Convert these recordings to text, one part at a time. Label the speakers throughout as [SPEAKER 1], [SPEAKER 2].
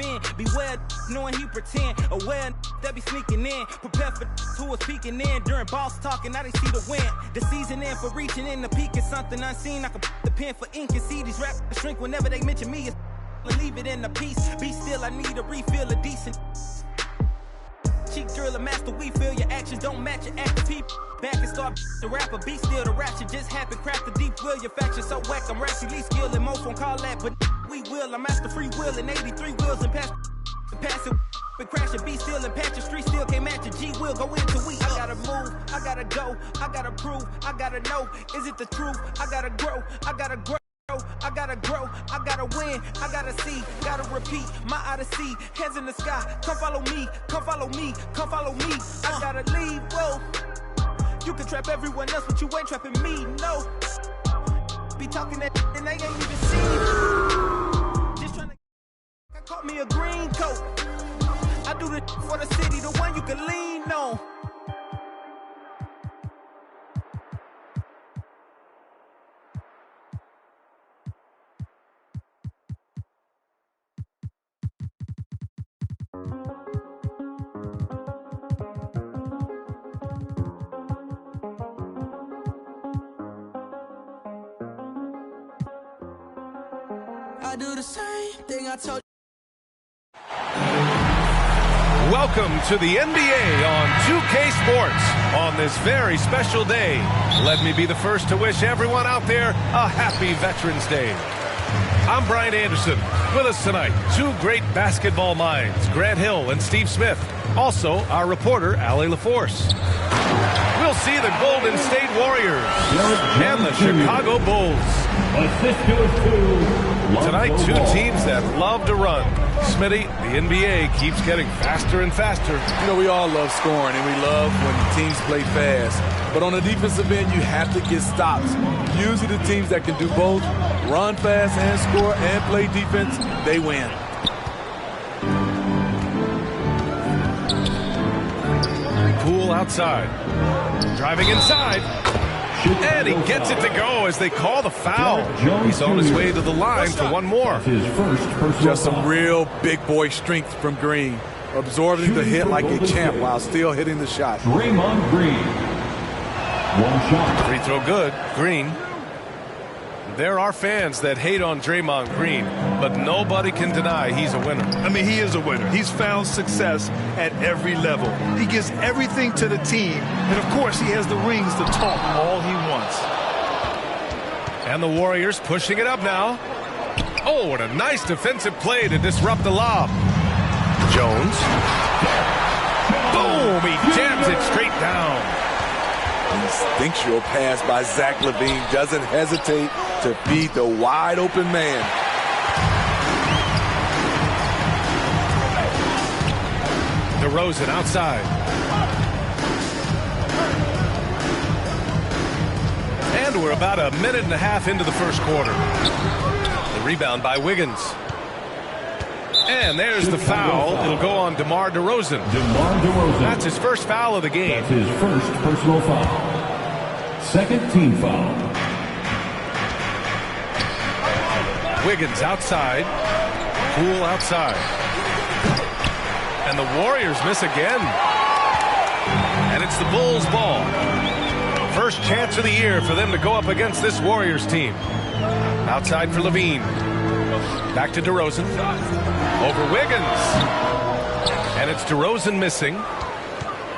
[SPEAKER 1] defend. Beware knowing he pretend. Aware that be sneaking in. Prepare for who was peeking in. During boss talking, now they see the win. The season in for reaching in the peak is something unseen. I can put the pen for ink and see these rappers shrink whenever they mention me. Leave it in the piece. Be still, I need a refill of decent. Cheek drill a master, we feel your actions don't match your active people. Back and start the rapper, be still the rap shit just happen. Craft the deep will, your faction so whack. I'm rationally least skilled and most won't call that, but we will. I'm master free will and 83 wheels and pass it. Been crashing, be still and patch your street still can't match a G will go into we. I gotta move, I gotta go, I gotta prove, I gotta know. Is it the truth? I gotta grow, I gotta grow. I gotta grow, I gotta win, I gotta see, gotta repeat, my odyssey, hands in the sky, come follow me, come follow me, come follow me, I gotta leave, whoa, you can trap everyone else, but you ain't trapping me, no, be talking that and they ain't even seen, just trying to, I caught me a green coat, I do this for the city, the one you can lean on. I do the same thing I told you.
[SPEAKER 2] Welcome to the NBA on 2K Sports on this very special day. Let me be the first to wish everyone out there a happy Veterans Day. I'm Brian Anderson. With us tonight, two great basketball minds, Grant Hill and Steve Smith. Also, our reporter, Allie LaForce. We'll see the Golden State Warriors and the Chicago Bulls. Tonight, two teams that love to run. Smitty, the NBA keeps getting faster and faster.
[SPEAKER 3] You know, we all love scoring, and we love when teams play fast. But on the defensive end, you have to get stops. Usually the teams that can do both, run fast and score and play defense, they win.
[SPEAKER 2] Poole outside. Driving inside. And he gets it to go as they call the foul. He's on his way to the line for one more.
[SPEAKER 3] Just some real big boy strength from Green. Absorbing the hit like a champ while still hitting the shot.
[SPEAKER 4] Draymond Green. One shot.
[SPEAKER 2] Free throw good. Green. There are fans that hate on Draymond Green, but nobody can deny he's a winner.
[SPEAKER 5] I mean, he is a winner. He's found success at every level. He gives everything to the team, and of course, he has the rings to talk all he wants.
[SPEAKER 2] And the Warriors pushing it up now. Oh, what a nice defensive play to disrupt the lob. Jones. Boom! He jams it straight down.
[SPEAKER 3] Instinctual pass by Zach LaVine, doesn't hesitate to feed the wide open man.
[SPEAKER 2] DeRozan outside. And we're about a minute and a half into the first quarter. The rebound by Wiggins. And there's the foul. It'll go on DeMar DeRozan. That's his first foul of the game.
[SPEAKER 4] That's his first personal foul. Second team foul.
[SPEAKER 2] Wiggins outside. Poole outside. And the Warriors miss again. And it's the Bulls' ball. First chance of the year for them to go up against this Warriors team. Outside for LaVine. Back to DeRozan. Over Wiggins. And it's DeRozan missing.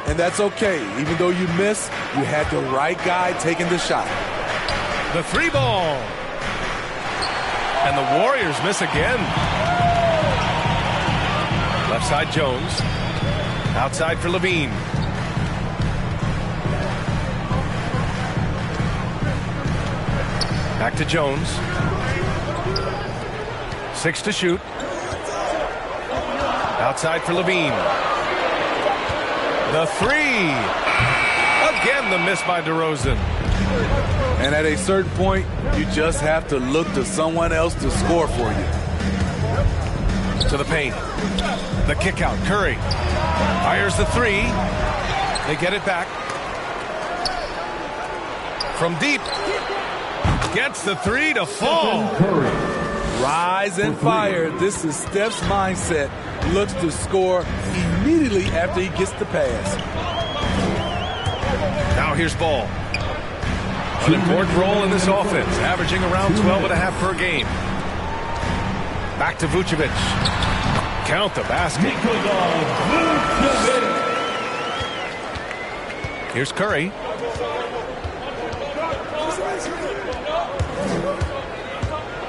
[SPEAKER 3] And that's okay. Even though you miss, you had the right guy taking the shot.
[SPEAKER 2] The three ball. And the Warriors miss again. Left side Jones. Outside for LaVine. Back to Jones. 6 to shoot. Outside for LaVine. The three. Again, the miss by DeRozan.
[SPEAKER 3] And at a certain point, you just have to look to someone else to score for you.
[SPEAKER 2] To the paint. The kick out. Curry fires the three. They get it back. From deep. Gets the three to fall.
[SPEAKER 3] Rise and fire. This is Steph's mindset. Looks to score immediately after he gets the pass.
[SPEAKER 2] Now here's Ball. An important role in this offense, averaging around 12.5 per game. Back to Vucevic. Count the basket. Here's Curry.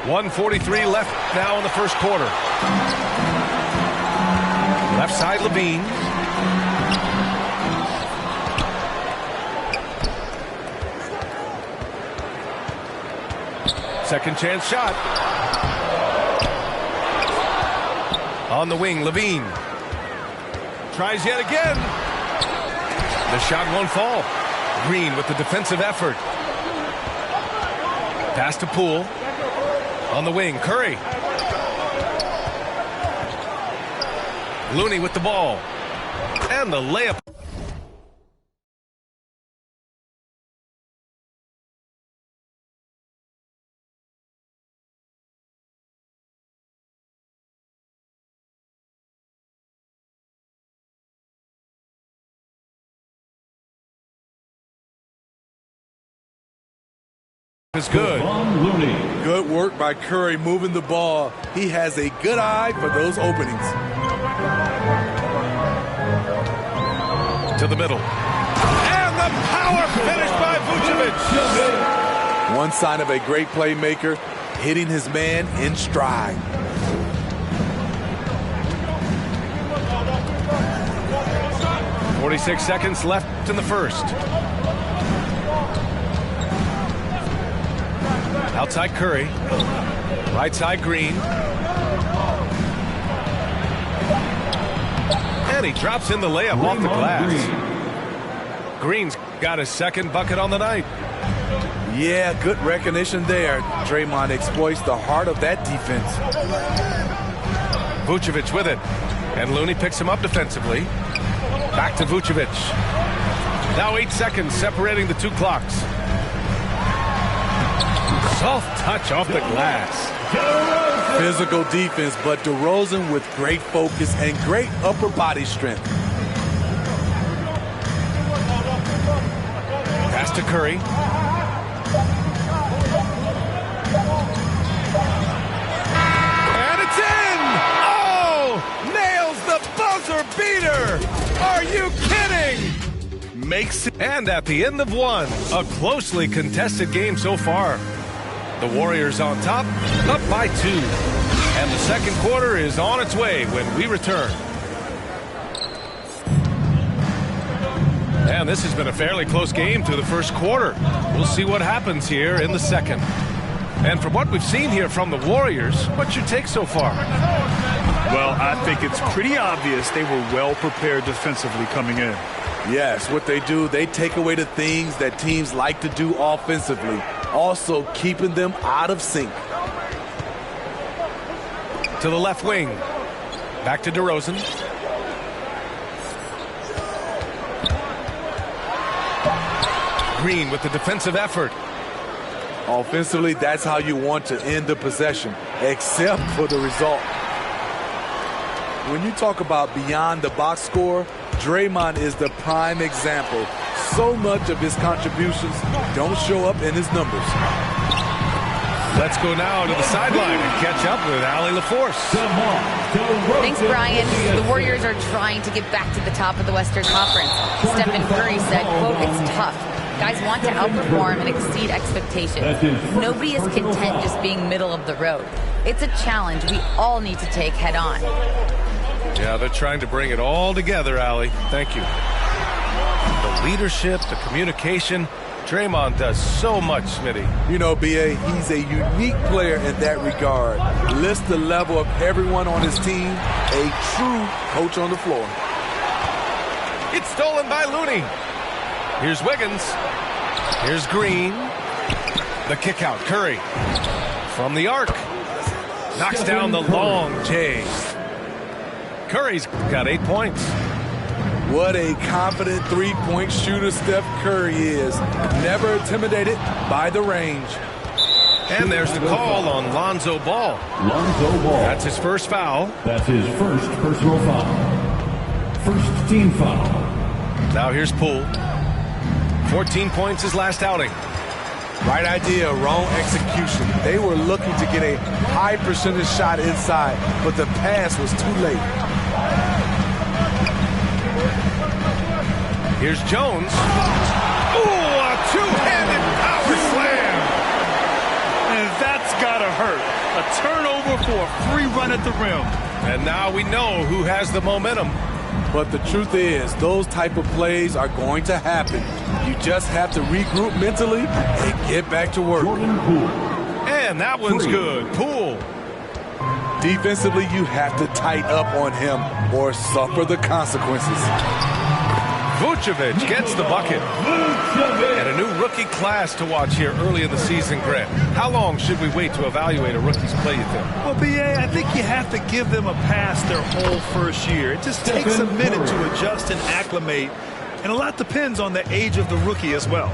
[SPEAKER 2] .143 left now in the first quarter. Left side, Levine. Second chance shot. On the wing, Levine. Tries yet again. The shot won't fall. Green with the defensive effort. Pass to Poole. On the wing, Curry. Looney with the ball. And the layup. Is good.
[SPEAKER 3] Good work by Curry moving the ball. He has a good eye for those openings.
[SPEAKER 2] To the middle. And the power finish by Vucevic.
[SPEAKER 3] One sign of a great playmaker, hitting his man in stride.
[SPEAKER 2] .46 seconds left in the first. Outside Curry. Right side Green. And he drops in the layup off the glass. Green's got his second bucket on the night.
[SPEAKER 3] Yeah, good recognition there. Draymond exploits the heart of that defense.
[SPEAKER 2] Vucevic with it. And Looney picks him up defensively. Back to Vucevic. Now 8 seconds separating the two clocks. Soft touch off the glass.
[SPEAKER 3] Physical defense, but DeRozan with great focus and great upper body strength.
[SPEAKER 2] Pass to Curry. And it's in! Oh! Nails the buzzer beater! Are you kidding? Makes it. And at the end of one, a closely contested game so far. The Warriors on top, up by 2. And the second quarter is on its way when we return. And this has been a fairly close game through the first quarter. We'll see what happens here in the second. And from what we've seen here from the Warriors, what's your take so far?
[SPEAKER 5] Well, I think it's pretty obvious they were well prepared defensively coming in.
[SPEAKER 3] Yes, what they do, they take away the things that teams like to do offensively, also keeping them out of sync.
[SPEAKER 2] To the left wing. Back to DeRozan. Green with the defensive effort.
[SPEAKER 3] Offensively, that's how you want to end the possession, except for the result. When you talk about beyond the box score, Draymond is the prime example. So much of his contributions don't show up in his numbers.
[SPEAKER 2] Let's go now to the sideline and catch up with Allie LaForce.
[SPEAKER 6] Thanks, Brian. The Warriors are trying to get back to the top of the Western Conference. Stephen Curry said, quote, "It's tough. Guys want to outperform and exceed expectations. Nobody is content just being middle of the road. It's a challenge we all need to take head on."
[SPEAKER 2] Yeah, they're trying to bring it all together, Allie. Thank you. The leadership, the communication. Draymond does so much, Smitty.
[SPEAKER 3] You know, B.A., he's a unique player in that regard. List the level of everyone on his team, a true coach on the floor.
[SPEAKER 2] It's stolen by Looney. Here's Wiggins. Here's Green. The kick out, Curry. From the arc. Knocks down the long J. Curry's got 8 points.
[SPEAKER 3] What a confident three-point shooter Steph Curry is. Never intimidated by the range.
[SPEAKER 2] And there's the call on Lonzo Ball.
[SPEAKER 4] Lonzo Ball.
[SPEAKER 2] That's his first foul.
[SPEAKER 4] That's his first personal foul. First team foul.
[SPEAKER 2] Now here's Poole. 14 points his last outing.
[SPEAKER 3] Right idea, wrong execution. They were looking to get a high percentage shot inside, but the pass was too late.
[SPEAKER 2] Here's Jones. Ooh, a two-handed power slam.
[SPEAKER 5] And that's gotta hurt. A turnover for a free run at the rim.
[SPEAKER 2] And now we know who has the momentum.
[SPEAKER 3] But the truth is, those type of plays are going to happen. You just have to regroup mentally and get back to work.
[SPEAKER 4] Jordan Poole.
[SPEAKER 2] And that one's good. Poole.
[SPEAKER 3] Defensively, you have to tighten up on him or suffer the consequences.
[SPEAKER 2] Vucevic gets the bucket. And a new rookie class to watch here early in the season, Grant. How long should we wait to evaluate a rookie's play, you think?
[SPEAKER 5] Well, BA, I think you have to give them a pass their whole first year. It just takes a minute to adjust and acclimate, and a lot depends on the age of the rookie as well.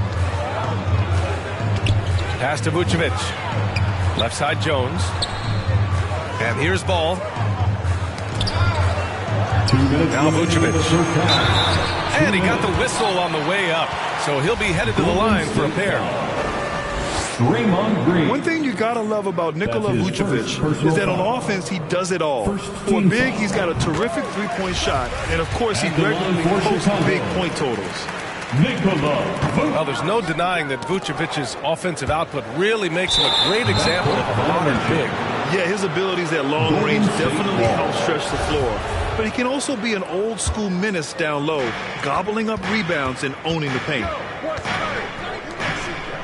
[SPEAKER 2] Pass to Vucevic. Left side Jones. And here's Ball. Now Vucevic. And he got the whistle on the way up. So he'll be headed to the line for a pair.
[SPEAKER 5] One thing you gotta love about Nikola Vucevic is that on offense he does it all. For big, he's got a terrific three-point shot, and of course he regularly posts big point totals.
[SPEAKER 2] Well, there's no denying that Vucevic's offensive output really makes him a great example of a modern big.
[SPEAKER 5] Yeah, his abilities at long range definitely help stretch the floor. But he can also be an old-school menace down low, gobbling up rebounds and owning the paint.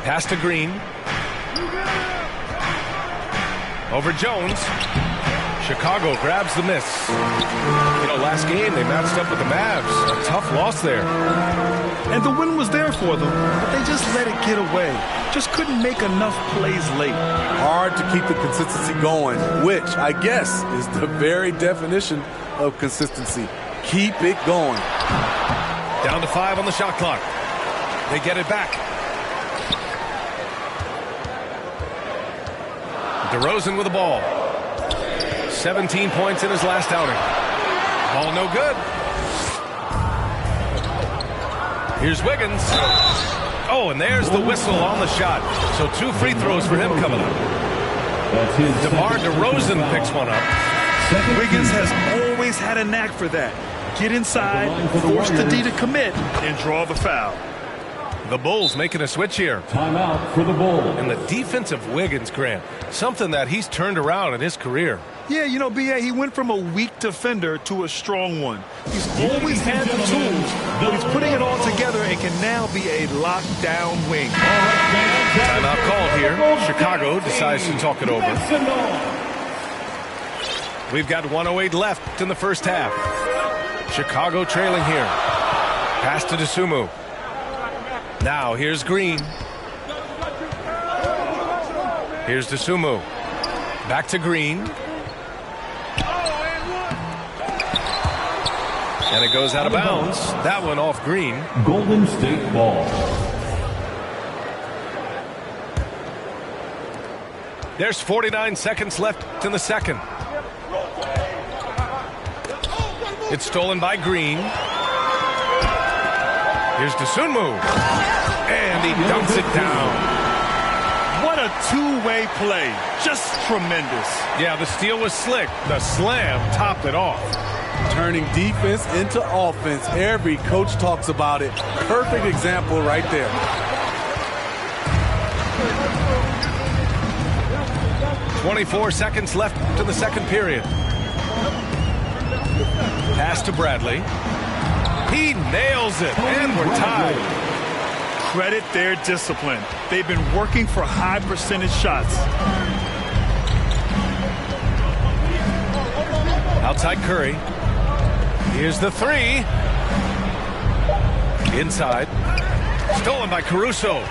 [SPEAKER 2] Pass to Green. Over Jones. Chicago grabs the miss. You know, last game they matched up with the Mavs. A tough loss there.
[SPEAKER 5] And the win was there for them, but they just let it get away. Just couldn't make enough plays late.
[SPEAKER 3] Hard to keep the consistency going, which I guess is the very definition of consistency. Keep it going.
[SPEAKER 2] Down to 5 on the shot clock. They get it back. DeRozan with the ball. 17 points in his last outing. Ball no good. Here's Wiggins. Oh, and there's the whistle on the shot. So 2 free throws for him coming up. DeMar DeRozan picks one up.
[SPEAKER 5] Wiggins has always had a knack for that. Get inside, force the D to commit, and draw the foul.
[SPEAKER 2] The Bulls making a switch here.
[SPEAKER 4] Timeout for the Bulls.
[SPEAKER 2] And the defense of Wiggins, Grant, something that he's turned around in his career.
[SPEAKER 5] Yeah, you know, BA, he went from a weak defender to a strong one. He's always had the tools, but he's putting it all together and can now be a lockdown wing.
[SPEAKER 2] Timeout called here. Chicago decides to talk it over. We've got 1:08 left in the first half. Chicago trailing here. Pass to DeSumo. Now here's Green. Here's DeSumo. Back to Green. And it goes out of bounds. That one off Green.
[SPEAKER 4] Golden State ball.
[SPEAKER 2] There's 49 seconds left in the second. It's stolen by Green. Here's DeSumo. And he dunks it down.
[SPEAKER 5] What a two-way play. Just tremendous.
[SPEAKER 2] Yeah, the steal was slick. The slam topped it off.
[SPEAKER 3] Turning defense into offense. Every coach talks about it. Perfect example right there.
[SPEAKER 2] .24 seconds left to the second period. Pass to Bradley. He nails it, and we're tied.
[SPEAKER 5] Credit their discipline. They've been working for high percentage shots.
[SPEAKER 2] Outside Curry. Here's the three. Inside. Stolen by Caruso.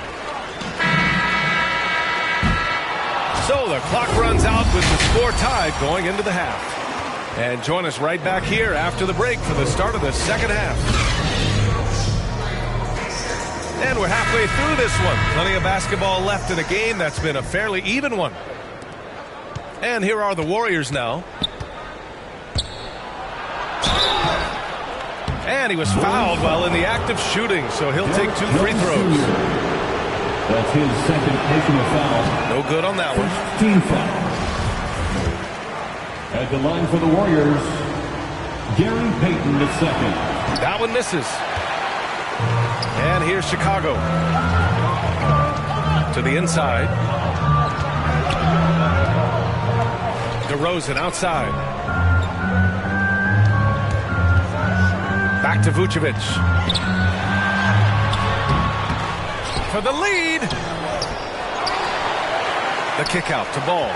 [SPEAKER 2] So the clock runs out with the score tied going into the half. And join us right back here after the break for the start of the second half. And we're halfway through this one. Plenty of basketball left in a game that's been a fairly even one. And here are the Warriors now. And he was fouled while in the act of shooting, so he'll take 2 free throws.
[SPEAKER 4] That's his second personal foul.
[SPEAKER 2] No good on that one.
[SPEAKER 4] Team foul. At the line for the Warriors, Gary Payton II.
[SPEAKER 2] That one misses. And here's Chicago. To the inside. DeRozan outside. Back to Vucevic. For the lead. The kick out to Ball.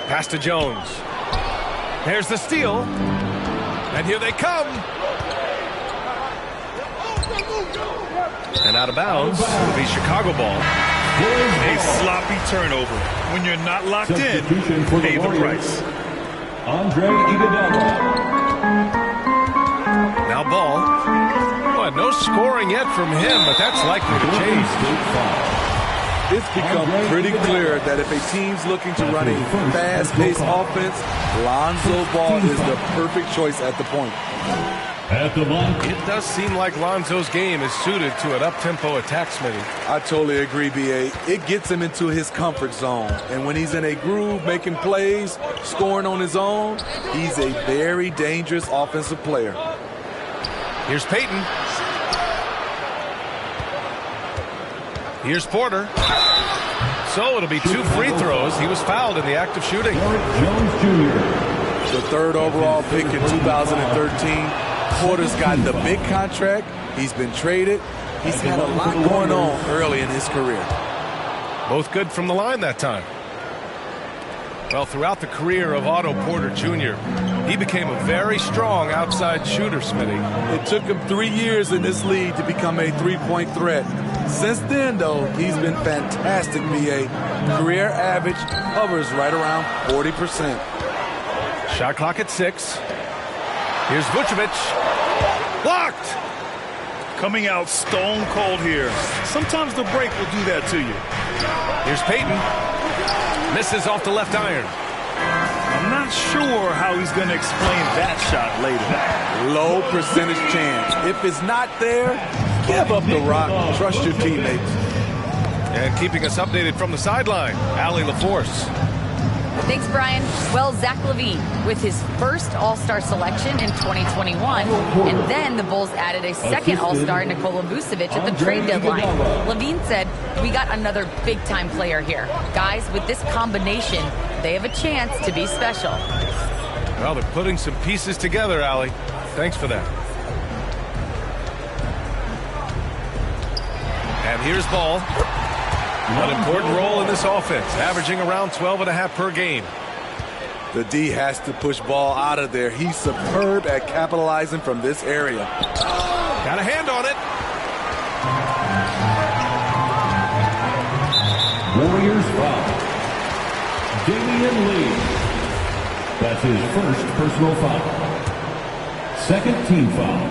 [SPEAKER 2] Pass to Jones. There's the steal. And here they come. And out of bounds will be Chicago ball.
[SPEAKER 5] A sloppy turnover. When you're not locked in, pay the price.
[SPEAKER 4] Andre Iguodala.
[SPEAKER 2] Now Ball. Well, no scoring yet from him, but that's likely to change.
[SPEAKER 3] It's become pretty clear that if a team's looking to run a fast-paced offense, Lonzo Ball is the perfect choice at the point.
[SPEAKER 4] At the line.
[SPEAKER 2] It does seem like Lonzo's game is suited to an up-tempo attack, Smitty.
[SPEAKER 3] I totally agree, B.A. It gets him into his comfort zone. And when he's in a groove, making plays, scoring on his own, he's a very dangerous offensive player.
[SPEAKER 2] Here's Payton. Here's Porter. So it'll be 2 free throws. He was fouled in the act of shooting.
[SPEAKER 4] Jones Jr.
[SPEAKER 3] The 3rd overall pick in 2013. Porter's got the big contract. He's been traded. He's had a lot going on early in his career.
[SPEAKER 2] Both good from the line that time. Well, throughout the career of Otto Porter Jr., he became a very strong outside shooter, Smitty.
[SPEAKER 3] It took him 3 years in this league to become a three-point threat. Since then, though, he's been fantastic, B.A. Career average hovers right around 40%.
[SPEAKER 2] Shot clock at 6. Here's Vucevic. Blocked!
[SPEAKER 5] Coming out stone cold here. Sometimes the break will do that to you.
[SPEAKER 2] Here's Payton. Misses off the left iron.
[SPEAKER 5] I'm not sure how he's going to explain that shot later.
[SPEAKER 3] Low percentage chance. If it's not there, give up the rock. Trust your teammates.
[SPEAKER 2] And keeping us updated from the sideline, Allie LaForce.
[SPEAKER 6] Thanks, Brian. Well, Zach LaVine with his first All-Star selection in 2021, and then the Bulls added a second All-Star, Nikola Vucevic, at the trade deadline. LaVine said, "We got another big-time player here. Guys, with this combination, they have a chance to be special."
[SPEAKER 2] Well, they're putting some pieces together, Allie. Thanks for that. And here's Ball. An important role in this offense, averaging around 12.5 per game.
[SPEAKER 3] The D has to push Ball out of there. He's superb at capitalizing from this area.
[SPEAKER 2] Got a hand on it.
[SPEAKER 4] Warriors foul. Damian Lee. That's his first personal foul. Second team foul.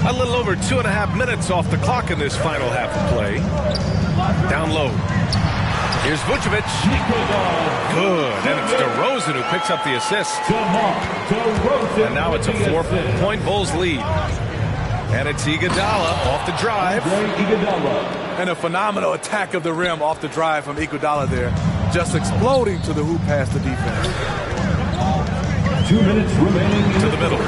[SPEAKER 2] A little over 2.5 minutes off the clock in this final half of play. Down low. Here's Vucevic. Good. And it's DeRozan who picks up the assist. And now it's a 4-point Bulls lead. And it's Iguodala off the drive.
[SPEAKER 3] And a phenomenal attack of the rim off the drive from Iguodala there. Just exploding to the hoop past the defense.
[SPEAKER 4] 2 minutes remaining
[SPEAKER 2] to the middle.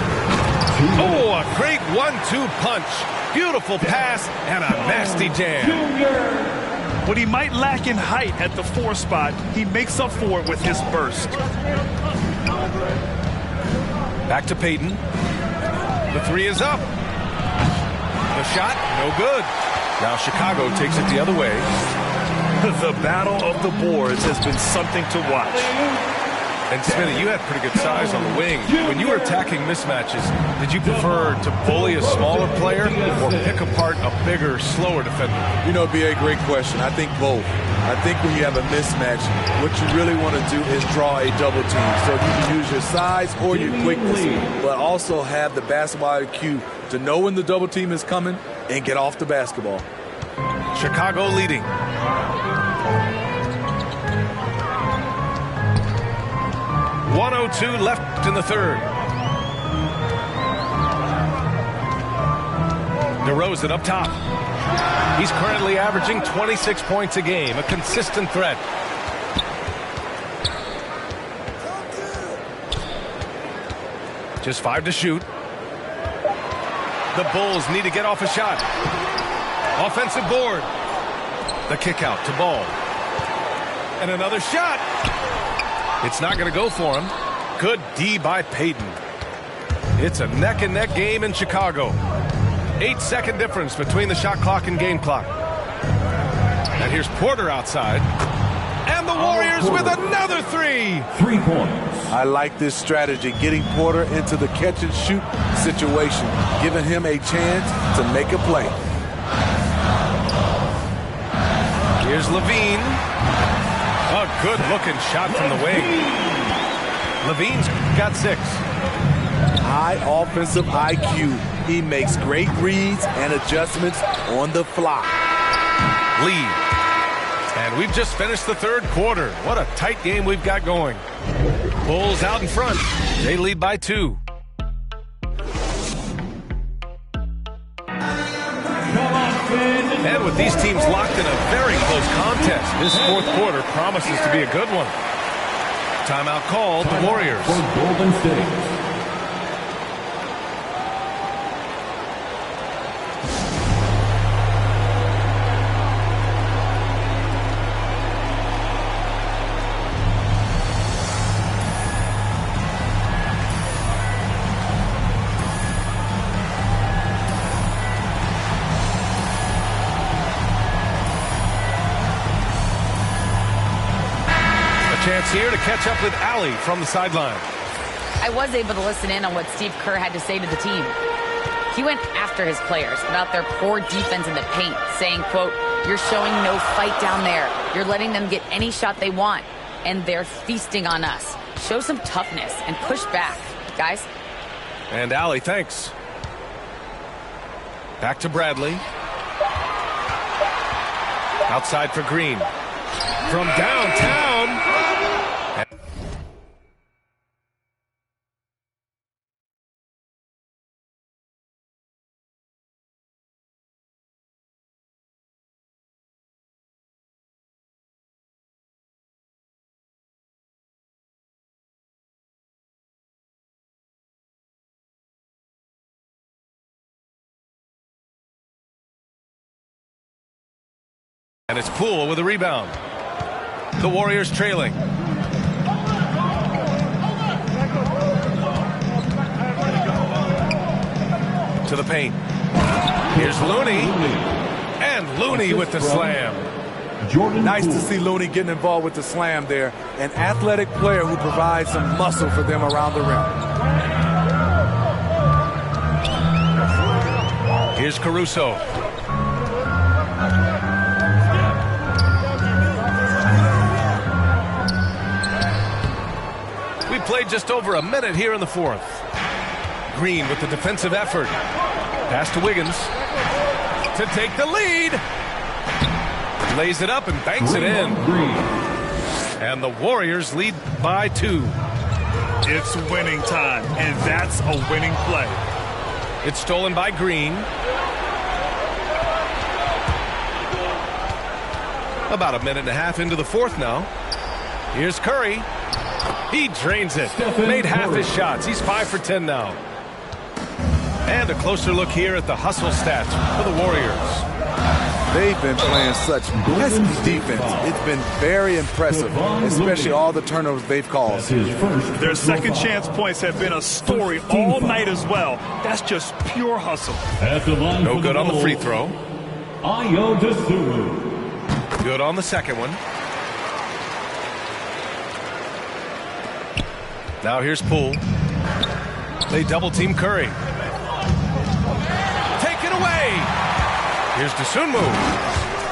[SPEAKER 2] Oh, a great 1-2 punch. Beautiful pass and a nasty jam.
[SPEAKER 5] What he might lack in height at the 4 spot, he makes up for it with his burst.
[SPEAKER 2] Back to Payton. The 3 is up. The shot, no good. Now Chicago takes it the other way.
[SPEAKER 5] The battle of the boards has been something to watch.
[SPEAKER 2] And Smitty, you had pretty good size on the wing. When you were attacking mismatches, did you prefer to bully a smaller player or pick apart a bigger, slower defender?
[SPEAKER 3] You know, it'd be a great question. I think both. I think when you have a mismatch, what you really want to do is draw a double team. So you can use your size or your quickness, but also have the basketball IQ to know when the double team is coming and get off the basketball.
[SPEAKER 2] Chicago leading. .102 left in the third. DeRozan up top. He's currently averaging 26 points a game, a consistent threat. Just 5 to shoot. The Bulls need to get off a shot. Offensive board. The kick out to Ball. And another shot. It's not going to go for him. Good D by Payton. It's a neck-and-neck game in Chicago. 8-second difference between the shot clock and game clock. And here's Porter outside. And the Warriors with another 3.
[SPEAKER 4] 3 points.
[SPEAKER 3] I like this strategy, getting Porter into the catch-and-shoot situation, giving him a chance to make a play.
[SPEAKER 2] Here's Levine. A good-looking shot from the wing. Levine's got 6.
[SPEAKER 3] High offensive IQ. He makes great reads and adjustments on the fly.
[SPEAKER 2] Lead. And we've just finished the third quarter. What a tight game we've got going. Bulls out in front. They lead by 2. And with these teams locked in a very close contest, this fourth quarter promises to be a good one. Timeout called, the Warriors.
[SPEAKER 4] For Golden State.
[SPEAKER 2] Chance here to catch up with Allie from the sideline.
[SPEAKER 6] I was able to listen in on what Steve Kerr had to say to the team. He went after his players about their poor defense in the paint, saying, quote, "You're showing no fight down there. You're letting them get any shot they want, and they're feasting on us. Show some toughness and push back, guys."
[SPEAKER 2] And Allie, thanks. Back to Bradley. Outside for Green. From downtown. And it's Poole with a rebound. The Warriors trailing. To the paint. Here's Looney. And Looney with the slam.
[SPEAKER 3] Nice to see Looney getting involved with the slam there. An athletic player who provides some muscle for them around the rim.
[SPEAKER 2] Here's Caruso. We played just over a minute here in the fourth. Green with the defensive effort. Pass to Wiggins to take the lead. Lays it up and banks it in. And the Warriors lead by 2.
[SPEAKER 5] It's winning time, and that's a winning play.
[SPEAKER 2] It's stolen by Green. About a minute and a half into the fourth now. Here's Curry. He drains it. Made half his shots. He's 5 for 10 now. And a closer look here at the hustle stats for the Warriors.
[SPEAKER 3] They've been playing such pesky defense. It's been very impressive, especially all the turnovers they've caused.
[SPEAKER 5] Their second chance points have been a story all night as well. That's just pure hustle.
[SPEAKER 2] No good on the free throw. Good on the second one. Now here's Poole. They double team Curry. Taken away. Here's Dosunmu.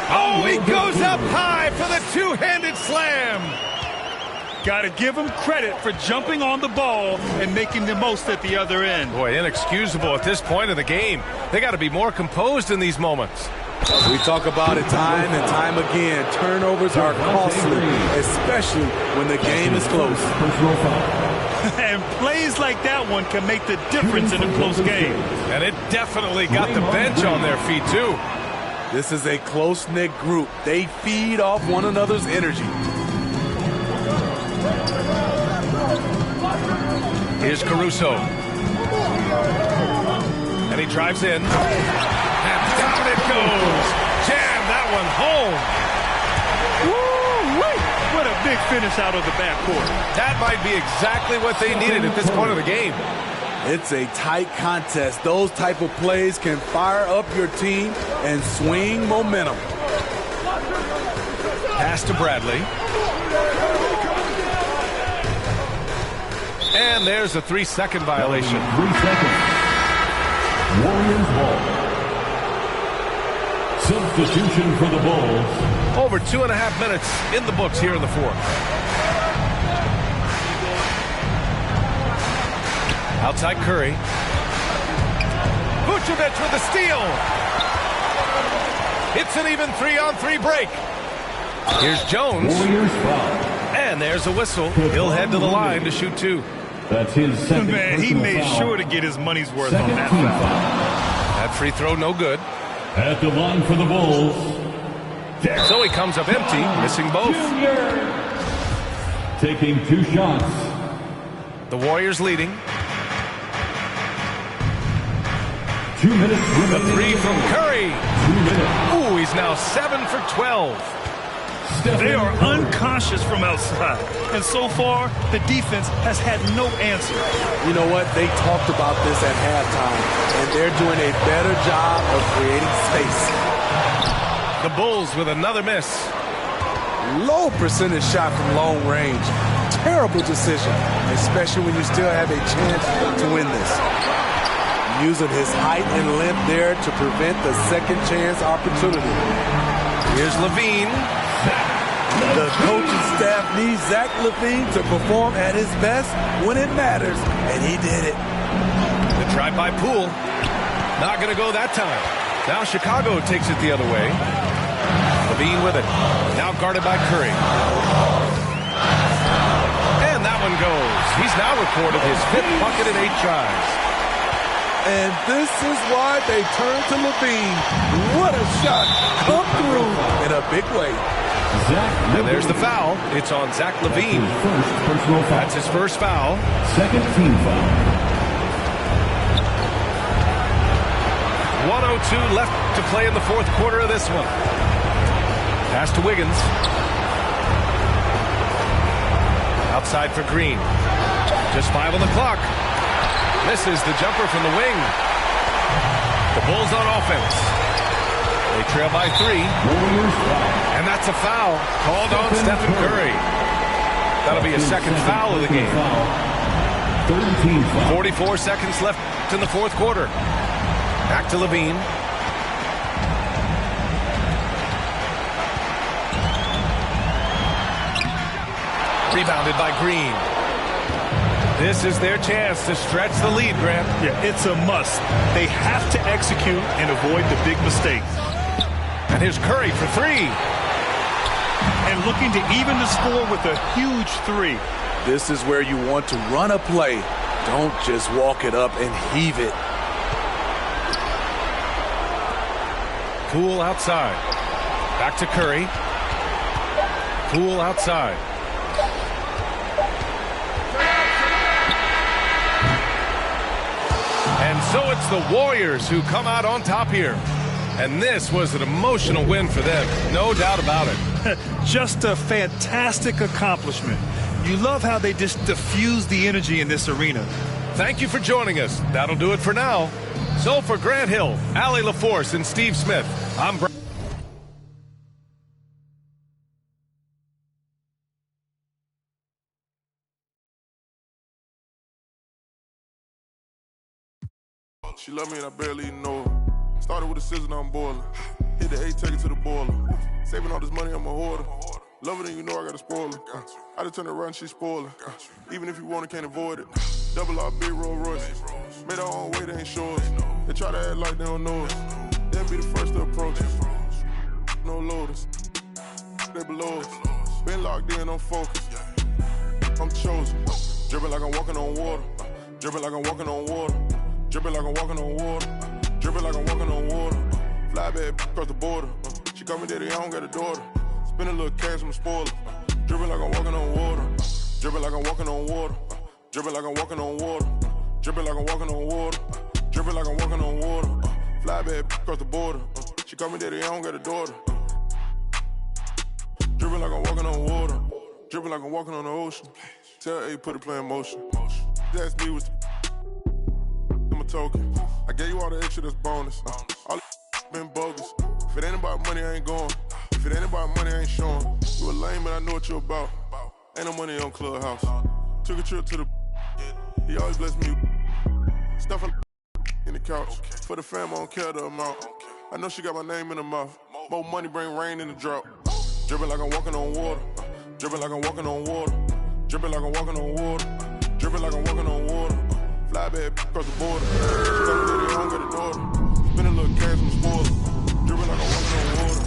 [SPEAKER 2] Oh, he goes up high for the two-handed slam.
[SPEAKER 5] Got to give him credit for jumping on the ball and making the most at the other end.
[SPEAKER 2] Boy, inexcusable at this point in the game. They got to be more composed in these moments.
[SPEAKER 3] We talk about it time and time again. Turnovers are costly, especially when the game is close.
[SPEAKER 5] And plays like that one can make the difference in a close game.
[SPEAKER 2] And it definitely got the bench on their feet, too.
[SPEAKER 3] This is a close-knit group. They feed off one another's energy.
[SPEAKER 2] Here's Caruso. And he drives in. And down it goes. Jam that one home.
[SPEAKER 5] Woo-wee. What a big finish out of the backcourt.
[SPEAKER 2] That might be exactly what they needed at this point of the game.
[SPEAKER 3] It's a tight contest. Those type of plays can fire up your team and swing momentum.
[SPEAKER 2] Pass to Bradley. And there's a 3-second violation.
[SPEAKER 4] 3 seconds. Warriors ball. Substitution for the Bulls.
[SPEAKER 2] Over 2.5 minutes in the books here in the fourth. Outside Curry. Vucevic with the steal. It's an even 3-on-3 break. Here's Jones.
[SPEAKER 4] Warriors foul.
[SPEAKER 2] And there's a whistle. He'll head to the line to shoot 2.
[SPEAKER 4] That's his second.
[SPEAKER 5] Man, he made sure to get his money's worth on that foul.
[SPEAKER 2] That free throw no good.
[SPEAKER 4] At the line for the Bulls.
[SPEAKER 2] So he comes up empty, missing both.
[SPEAKER 4] Taking 2 shots.
[SPEAKER 2] The Warriors leading.
[SPEAKER 4] 2 minutes
[SPEAKER 2] The
[SPEAKER 4] remaining.
[SPEAKER 2] 3 from Curry.
[SPEAKER 4] 2 minutes.
[SPEAKER 2] Ooh, he's now 7 for 12.
[SPEAKER 5] They are unconscious from outside. And so far, the defense has had no answer.
[SPEAKER 3] You know what? They talked about this at halftime, and they're doing a better job of creating space.
[SPEAKER 2] The Bulls with another miss.
[SPEAKER 3] Low percentage shot from long range. Terrible decision, especially when you still have a chance to win this. Using his height and length there to prevent the second chance opportunity.
[SPEAKER 2] Here's Levine.
[SPEAKER 3] The coaching staff needs Zach LaVine to perform at his best when it matters, and he did it.
[SPEAKER 2] The try by Poole. Not going to go that time. Now Chicago takes it the other way. Levine with it. Now guarded by Curry. And that one goes. He's now recorded his 5th bucket in 8 tries.
[SPEAKER 3] And this is why they turn to LaVine. What a shot. Come through in a big way.
[SPEAKER 2] And there's the foul. It's on Zach LaVine.
[SPEAKER 4] First personal foul.
[SPEAKER 2] That's his first foul.
[SPEAKER 4] Second team foul.
[SPEAKER 2] 1:02 left to play in the fourth quarter of this one. Pass to Wiggins. Outside for Green. Just 5 on the clock. Misses the jumper from the wing. The Bulls on offense. They trail by 3. And that's a foul called on Stephen Curry. That'll be his second foul of the game. 44 seconds left in the fourth quarter. Back to Levine. Rebounded by Green. This is their chance to stretch the lead, Grant.
[SPEAKER 5] Yeah, it's a must. They have to execute and avoid the big mistakes.
[SPEAKER 2] And here's Curry for 3.
[SPEAKER 5] And looking to even the score with a huge 3.
[SPEAKER 3] This is where you want to run a play. Don't just walk it up and heave it.
[SPEAKER 2] Poole outside. Back to Curry. Poole outside. And so it's the Warriors who come out on top here. And this was an emotional win for them. No doubt about it.
[SPEAKER 5] Just a fantastic accomplishment. You love how they just diffuse the energy in this arena.
[SPEAKER 2] Thank you for joining us. That'll do it for now. So for Grant Hill, Allie LaForce, and Steve Smith, I'm Brian.
[SPEAKER 7] She love me and I barely even know her. Started with a scissors, now I'm boiling. Hit the 8, take it to the boiler. Saving all this money, I'm a hoarder. Love it and you know I got a spoiler. I just turn around, she spoiling. Even if you want it, can't avoid it. Double R, big Rolls Royce. Made our own way, they ain't sure. They try to act like they don't know us. They'll be the first to approach us. No loaders. They below us. Been locked in, I'm focused. I'm chosen. Dripping like I'm walking on water. Dripping like I'm walking on water. Dripping like I'm walking on water. Dripping like I'm walking on water. Fly bad across the border. She call me daddy, I don't got a daughter. Spend a little cash, I'm a spoiler. Dripping like I'm walking on water. Dripping like I'm walking on water. Dripping like I'm walking on water. Dripping like I'm walking on water. Dripping like I'm walking on water. Fly bad across the border. She call me daddy, I don't got a daughter. Dripping like I'm walking on water. Dripping like I'm walking on the ocean. Tell A, put the play in motion. They asked me what's I'm a token. I gave you all the extra, that's bonus. All been bogus. If it ain't about money, I ain't going. If it ain't about money, I ain't showing. You a lame, but I know what you about. Ain't no money on Clubhouse. Took a trip to the. He always bless me. Stuffing in the couch. For the fam, I don't care the amount. I know she got my name in her mouth. More money bring rain in the drought. Dripping like I'm walking on water. Dripping like I'm walking on water. Dripping like I'm walking on water. Dripping like I'm walking on water. Fly bad across the border. She tell me that they don't got a daughter. Spend a little cash from the spoiler. Dripping like I'm walking on water.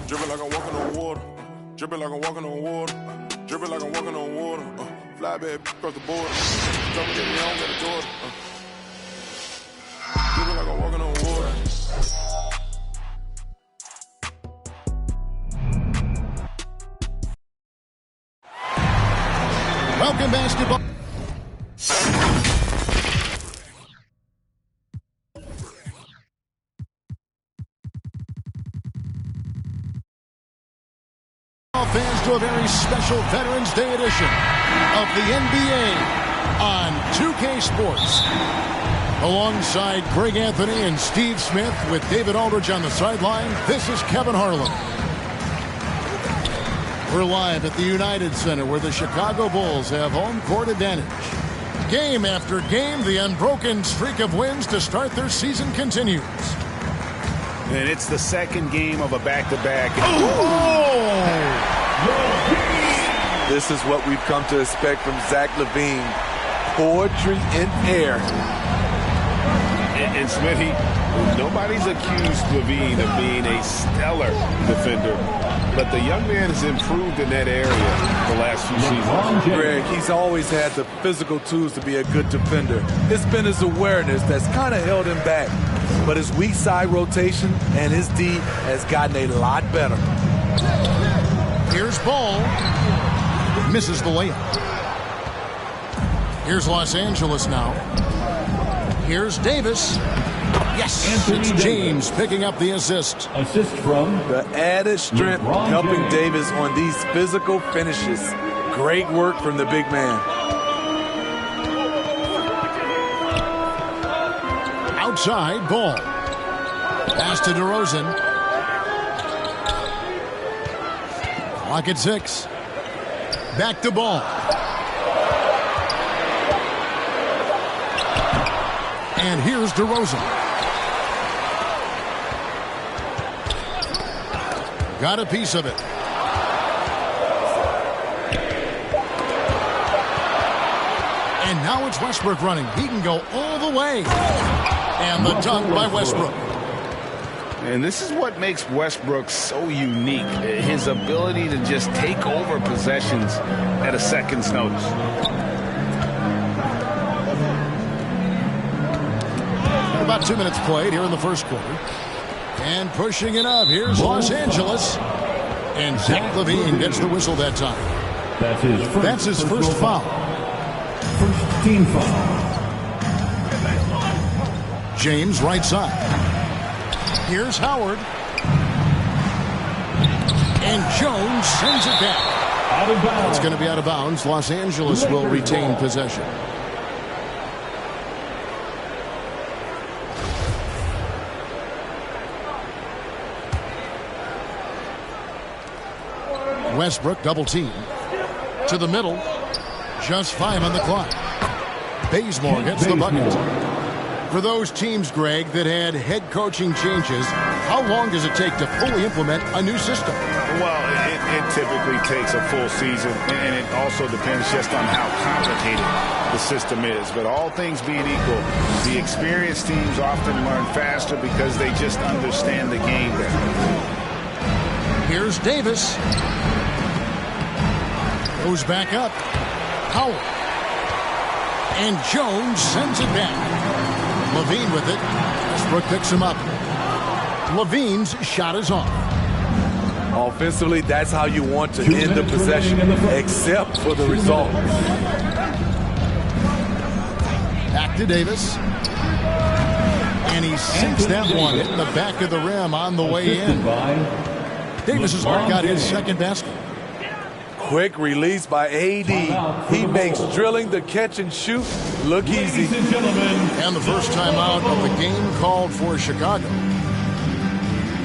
[SPEAKER 7] Dripping like I'm walking on water. Dripping like I'm walking on water. Dripping like I'm walking on water. Fly bad across the border. She tell me that they don't got a daughter. Dripping like I'm walking on water.
[SPEAKER 8] Welcome basketball. Fans to a very special Veterans Day edition of the NBA on 2K Sports. Alongside Greg Anthony and Steve Smith with David Aldridge on the sideline, this is Kevin Harlan. We're live at the United Center where the Chicago Bulls have home court advantage. Game after game, the unbroken streak of wins to start their season continues.
[SPEAKER 9] And it's the second game of a back-to-back.
[SPEAKER 8] Oh!
[SPEAKER 3] This is what we've come to expect from Zach LaVine. Poetry in air.
[SPEAKER 9] And Smithy, nobody's accused LaVine of being a stellar defender, but the young man has improved in that area the last few seasons.
[SPEAKER 3] Greg, he's always had the physical tools to be a good defender. It's been his awareness that's kind of held him back. But his weak side rotation and his D has gotten a lot better.
[SPEAKER 8] Here's Ball. Misses the layup. Here's Los Angeles now. Here's Davis. Yes, it's James picking up the assist.
[SPEAKER 4] Assist from
[SPEAKER 3] the added strength helping Davis on these physical finishes. Great work from the big man.
[SPEAKER 8] Outside, Ball. Pass to DeRozan. Clock at 6. Back to Ball. And here's DeRozan. Got a piece of it. And now it's Westbrook running. He can go all the way. And the dunk by Westbrook.
[SPEAKER 9] And this is what makes Westbrook so unique. His ability to just take over possessions at a second's notice.
[SPEAKER 8] About 2 minutes played here in the first quarter. And pushing it up. Here's Los Angeles. And Zach LaVine gets the whistle that time. That's his first foul.
[SPEAKER 4] First team foul.
[SPEAKER 8] James right side. Here's Howard. And Jones sends it down.
[SPEAKER 4] Out of bounds.
[SPEAKER 8] It's going to be out of bounds. Los Angeles will retain possession. Westbrook double team. To the middle. Just 5 on the clock. Bazemore gets the bucket. For those teams, Greg, that had head coaching changes, how long does it take to fully implement a new system?
[SPEAKER 9] Well, it typically takes a full season, and it also depends just on how complicated the system is. But all things being equal, the experienced teams often learn faster because they just understand the game better.
[SPEAKER 8] Here's Davis. Goes back up. Howard. And Jones sends it back. Levine with it. Westbrook picks him up. Levine's shot is off.
[SPEAKER 3] Offensively, that's how you want to end the possession, except for the result.
[SPEAKER 8] Back to Davis. And he sinks that one, hitting the back of the rim on the way in. Davis has already got his second basket.
[SPEAKER 3] Quick release by AD. He makes drilling the catch and shoot look easy.
[SPEAKER 8] And the first time out of the game called for Chicago.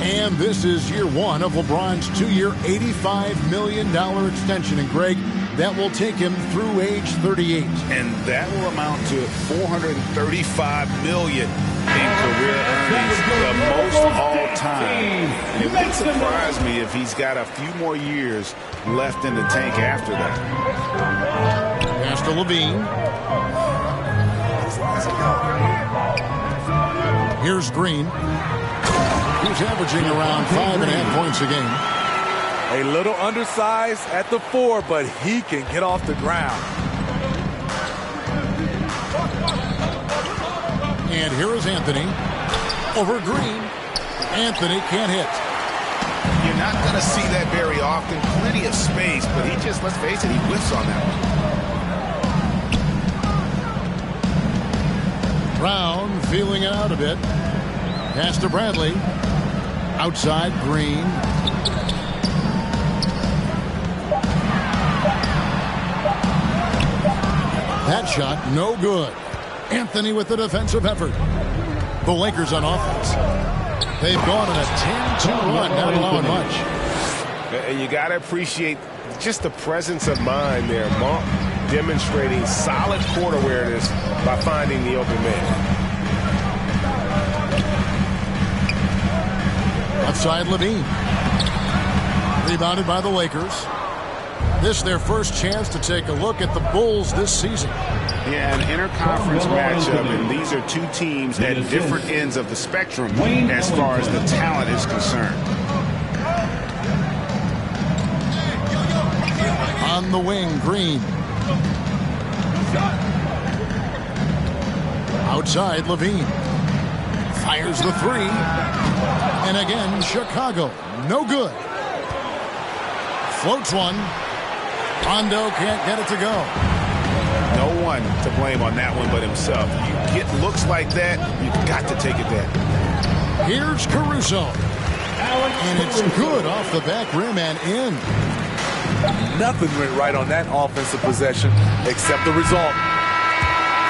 [SPEAKER 8] And this is year one of LeBron's 2-year, $85 million extension. And Greg, that will take him through age 38.
[SPEAKER 9] And that will amount to $435 million in career earnings, the most all time. And it wouldn't surprise me if he's got a few more years left in the tank after that.
[SPEAKER 8] Pass to Levine. Here's Green. He's averaging around 5.5 points a game.
[SPEAKER 3] A little undersized at the 4, but he can get off the ground.
[SPEAKER 8] And here is Anthony over Green. Anthony can't hit.
[SPEAKER 9] You're not going to see that very often. Plenty of space, but he just, let's face it, he whiffs on that one.
[SPEAKER 8] Brown feeling it out a bit. Pass to Bradley. Outside, Green. That shot, no good. Anthony with the defensive effort. The Lakers on offense. They've gone on a 10-2 run, not allowing much.
[SPEAKER 2] And you got to appreciate just the presence of mind there. Monk demonstrating solid court awareness by finding the open man.
[SPEAKER 8] Outside Levine. Rebounded by the Lakers. This their first chance to take a look at the Bulls this season.
[SPEAKER 9] Yeah, an interconference matchup, and these are two teams at different ends of the spectrum as far as the talent is concerned.
[SPEAKER 8] On the wing, Green. Outside, Levine. Fires the three. And again, Chicago. No good. Floats one. Rondo can't get it to go.
[SPEAKER 9] No one to blame on that one but himself. You get looks like that, you've got to take it there.
[SPEAKER 8] Here's Caruso. And it's good off the back rim and in.
[SPEAKER 3] Nothing went right on that offensive possession except the result.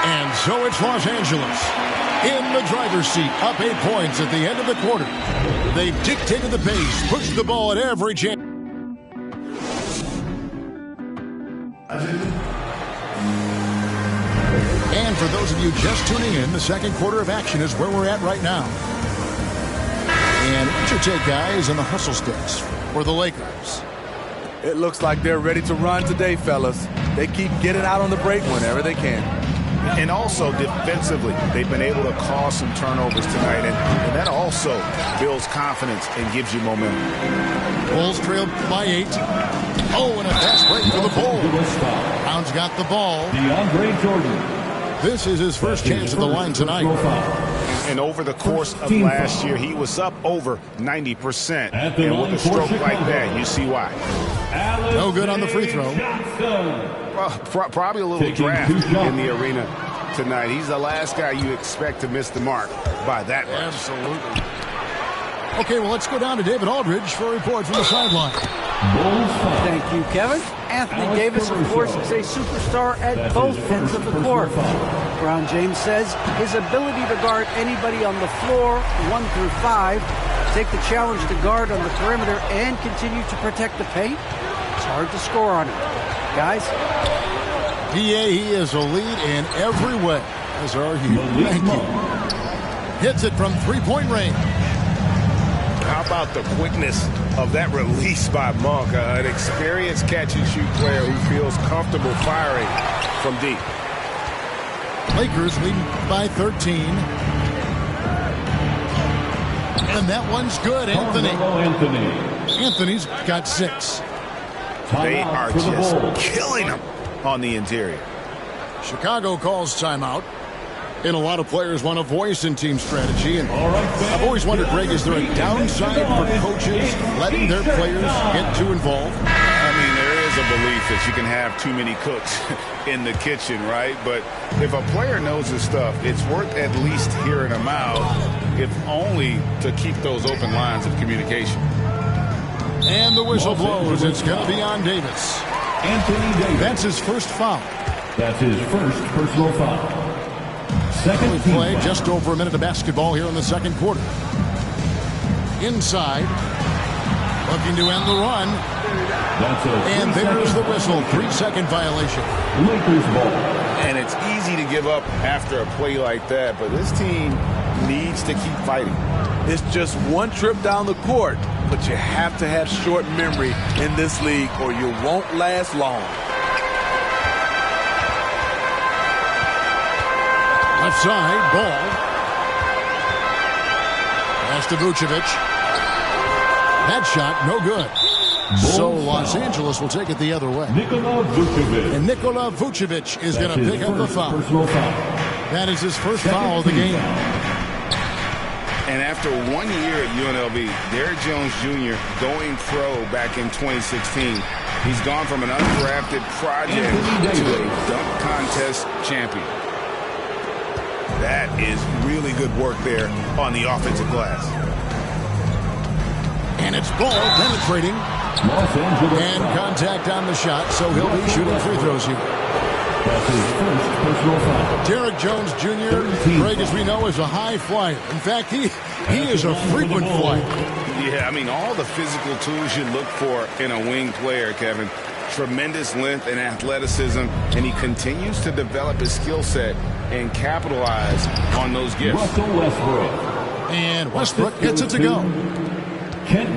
[SPEAKER 8] And so it's Los Angeles in the driver's seat, up 8 points at the end of the quarter. They've dictated the pace, pushed the ball at every chance. And for those of you just tuning in, the second quarter of action is where we're at right now. And what's your take, guys, on the hustle sticks for the Lakers?
[SPEAKER 3] It looks like they're ready to run today, fellas. They keep getting out on the break whenever they can.
[SPEAKER 9] And also defensively, they've been able to cause some turnovers tonight, and that also builds confidence and gives you momentum.
[SPEAKER 8] Bulls trailed by 8. Oh, and a fast break for the Bulls. Brown's got the ball.
[SPEAKER 4] DeAndre Jordan.
[SPEAKER 8] This is his first chance at the line tonight.
[SPEAKER 9] And over the course of last year, he was up over 90%. And with a stroke like that, you see why.
[SPEAKER 8] No good on the free throw.
[SPEAKER 9] Well, probably a little draft in the arena tonight. He's the last guy you expect to miss the mark by that much.
[SPEAKER 8] Absolutely. Okay, well, let's go down to David Aldridge for a report from the sideline.
[SPEAKER 10] Thank you, Kevin. Anthony Davis, of course, is a superstar at both ends of the court. LeBron James says his ability to guard anybody on the floor, 1 through 5, take the challenge to guard on the perimeter, and continue to protect the paint, it's hard to score on him. Guys?
[SPEAKER 8] PA, he is a lead in every way, as are you. Thank you. Hits it from three-point range.
[SPEAKER 9] How about the quickness of that release by Monk? An experienced catch-and-shoot player who feels comfortable firing from deep.
[SPEAKER 8] Lakers leading by 13. And that one's good, Anthony. Anthony's got 6.
[SPEAKER 9] They are just killing him on the interior.
[SPEAKER 8] Chicago calls timeout. And a lot of players want a voice in team strategy. And I've always wondered, Greg, is there a downside for coaches letting their players get too involved?
[SPEAKER 9] I mean, there is a belief that you can have too many cooks in the kitchen, right? But if a player knows his stuff, it's worth at least hearing him out, if only to keep those open lines of communication.
[SPEAKER 8] And the whistle blows. It's going to be on Davis.
[SPEAKER 4] Anthony Davis.
[SPEAKER 8] That's his first foul.
[SPEAKER 4] That's his first personal foul. Second
[SPEAKER 8] team play, just over a minute of basketball here in the second quarter. Inside. Looking to end the run. And there's the whistle. 3-second violation.
[SPEAKER 4] Lakers ball.
[SPEAKER 9] And it's easy to give up after a play like that, but this team needs to keep fighting.
[SPEAKER 3] It's just one trip down the court, but you have to have short memory in this league or you won't last long.
[SPEAKER 8] Left side, ball. Pass to Vucevic. That shot, no good. So Los Angeles will take it the other way. And Nikola Vucevic is going to pick up the foul. That is his first foul of the game.
[SPEAKER 9] And after 1 year at UNLV, Derrick Jones Jr. going pro back in 2016, he's gone from an undrafted project to a dunk contest champion. That is really good work there on the offensive glass.
[SPEAKER 8] And it's ball penetrating. And contact on the shot, so he'll be shooting free throws here.
[SPEAKER 4] That's his first personal foul.
[SPEAKER 8] Derrick Jones Jr., Greg, as we know, is a high flyer. In fact, he is a frequent flyer.
[SPEAKER 9] Yeah, I mean, all the physical tools you look for in a wing player, Kevin. Tremendous length and athleticism, and he continues to develop his skill set and capitalize on those gifts.
[SPEAKER 4] Russell Westbrook.
[SPEAKER 8] And Westbrook gets it to go.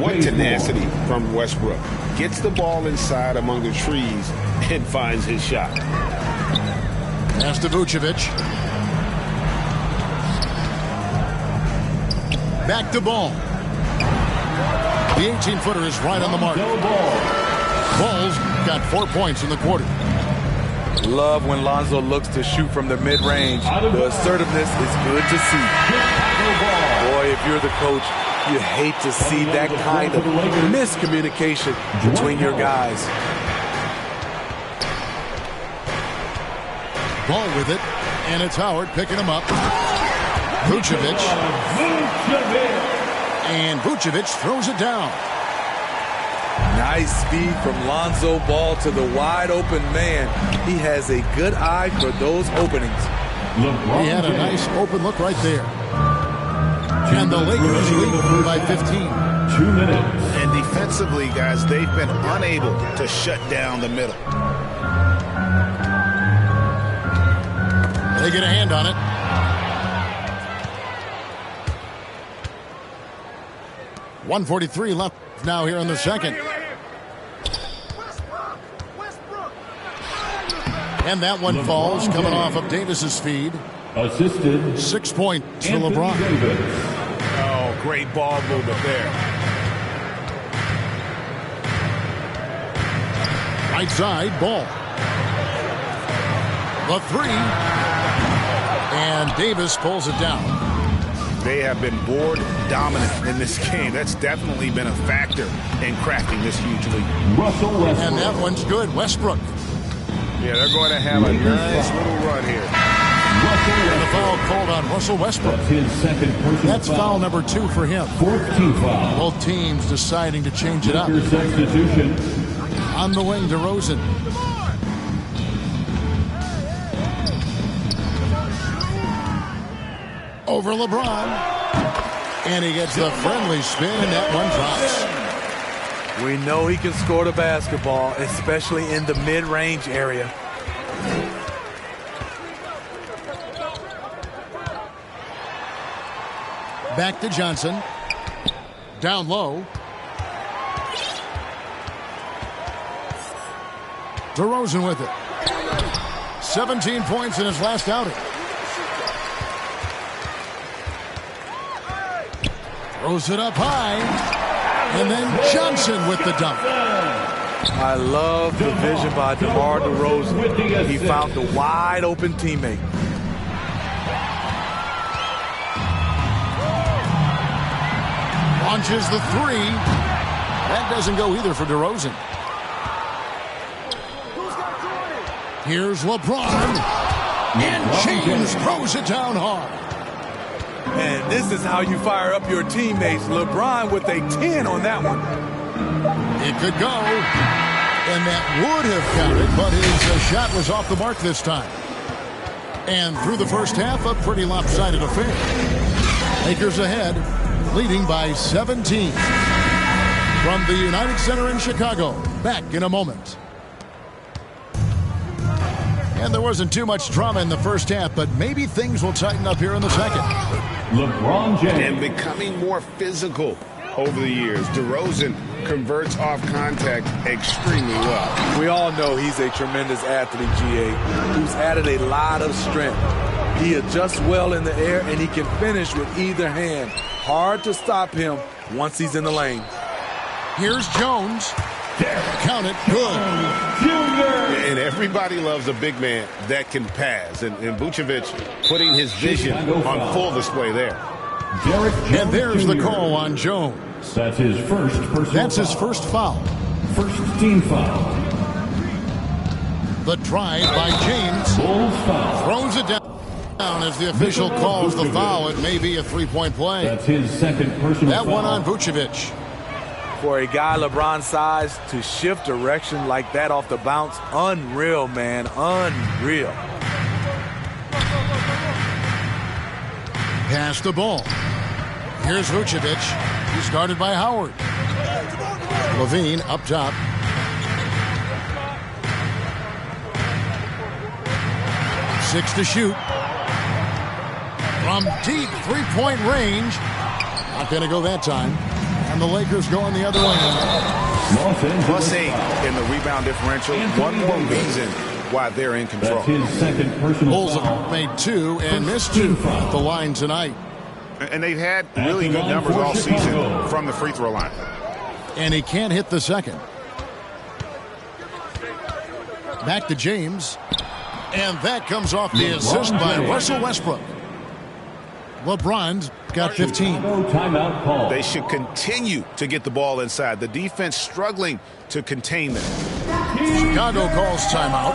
[SPEAKER 9] What tenacity from Westbrook. Gets the ball inside among the trees and finds his shot.
[SPEAKER 8] Pass to Vucevic. Back to Ball. The 18-footer is right on the mark. Ball's got 4 points in the quarter.
[SPEAKER 3] Love when Lonzo looks to shoot from the mid-range. The assertiveness is good to see. Boy, if you're the coach, you hate to see that kind of miscommunication between your guys.
[SPEAKER 8] Ball with it, and it's Howard picking him up. Vucevic. And Vucevic throws it down.
[SPEAKER 3] Nice speed from Lonzo Ball to the wide-open man. He has a good eye for those openings.
[SPEAKER 8] He had a nice open look right there. And the Lakers lead by 15.
[SPEAKER 4] 2 minutes.
[SPEAKER 9] And defensively, guys, they've been unable to shut down the middle.
[SPEAKER 8] They get a hand on it. .143 left now here in the second. And that one falls, coming off of Davis's feed.
[SPEAKER 4] Assisted.
[SPEAKER 8] 6 points for LeBron.
[SPEAKER 9] Oh, great ball movement there.
[SPEAKER 8] Right side, Ball. The three. And Davis pulls it down.
[SPEAKER 9] They have been board dominant in this game. That's definitely been a factor in crafting this huge lead.
[SPEAKER 4] Russell Westbrook.
[SPEAKER 8] And that one's good. Westbrook.
[SPEAKER 9] Yeah, they're going to have a nice little run here.
[SPEAKER 8] And the foul called on Russell Westbrook.
[SPEAKER 4] That's his second personal
[SPEAKER 8] That's foul number 2 for him.
[SPEAKER 4] 4th team foul.
[SPEAKER 8] Both teams deciding to change it up.
[SPEAKER 4] Substitution.
[SPEAKER 8] On the wing, DeRozan. Over LeBron. And he gets the friendly spin, and that one drops.
[SPEAKER 3] We know he can score the basketball, especially in the mid-range area.
[SPEAKER 8] Back to Johnson. Down low. DeRozan with it. 17 points in his last outing. Throws it up high. And then Johnson with the dunk.
[SPEAKER 3] I love the vision by DeMar DeRozan. He found the wide open teammate.
[SPEAKER 8] Launches the three. That doesn't go either for DeRozan. Here's LeBron. And James throws it down hard.
[SPEAKER 3] And this is how you fire up your teammates. LeBron with a 10 on that one.
[SPEAKER 8] It could go. And that would have counted, but his shot was off the mark this time. And through the first half, a pretty lopsided affair. Lakers ahead, leading by 17. From the United Center in Chicago, back in a moment. And there wasn't too much drama in the first half, but maybe things will tighten up here in the second.
[SPEAKER 4] LeBron James.
[SPEAKER 9] And becoming more physical over the years. DeRozan converts off contact extremely well.
[SPEAKER 3] We all know he's a tremendous athlete, GA, who's added a lot of strength. He adjusts well in the air, and he can finish with either hand. Hard to stop him once he's in the lane.
[SPEAKER 8] Here's Jones. Count it. Good.
[SPEAKER 9] And everybody loves a big man that can pass. And Vucevic putting his vision on full display there.
[SPEAKER 8] And there's the call on Jones.
[SPEAKER 4] That's his first personal
[SPEAKER 8] That's his first foul.
[SPEAKER 4] First team foul.
[SPEAKER 8] The drive by James.
[SPEAKER 4] Bulls foul.
[SPEAKER 8] Throws it down as the official calls the foul. It may be a three-point play.
[SPEAKER 4] That's his second personal
[SPEAKER 8] That
[SPEAKER 4] foul.
[SPEAKER 8] one on Vucevic.
[SPEAKER 3] For a guy LeBron's size to shift direction like that off the bounce, unreal, man, unreal.
[SPEAKER 8] Pass the ball. Here's Vucevic. He's guarded by Howard. Levine up top. Six to shoot. From deep three-point range. Not going to go that time. And the Lakers going the other way.
[SPEAKER 9] +8 in the rebound differential. One more reason why they're in control.
[SPEAKER 4] That's his second personal
[SPEAKER 8] Bulls
[SPEAKER 4] foul.
[SPEAKER 8] have made two and missed two at the line tonight.
[SPEAKER 9] And they've had really good numbers all season from the free throw line.
[SPEAKER 8] And he can't hit the second. Back to James. And that comes off the assist by Russell Westbrook. LeBron's got 15.
[SPEAKER 4] Timeout call.
[SPEAKER 9] They should continue to get the ball inside. The defense struggling to contain them.
[SPEAKER 8] Chicago calls timeout.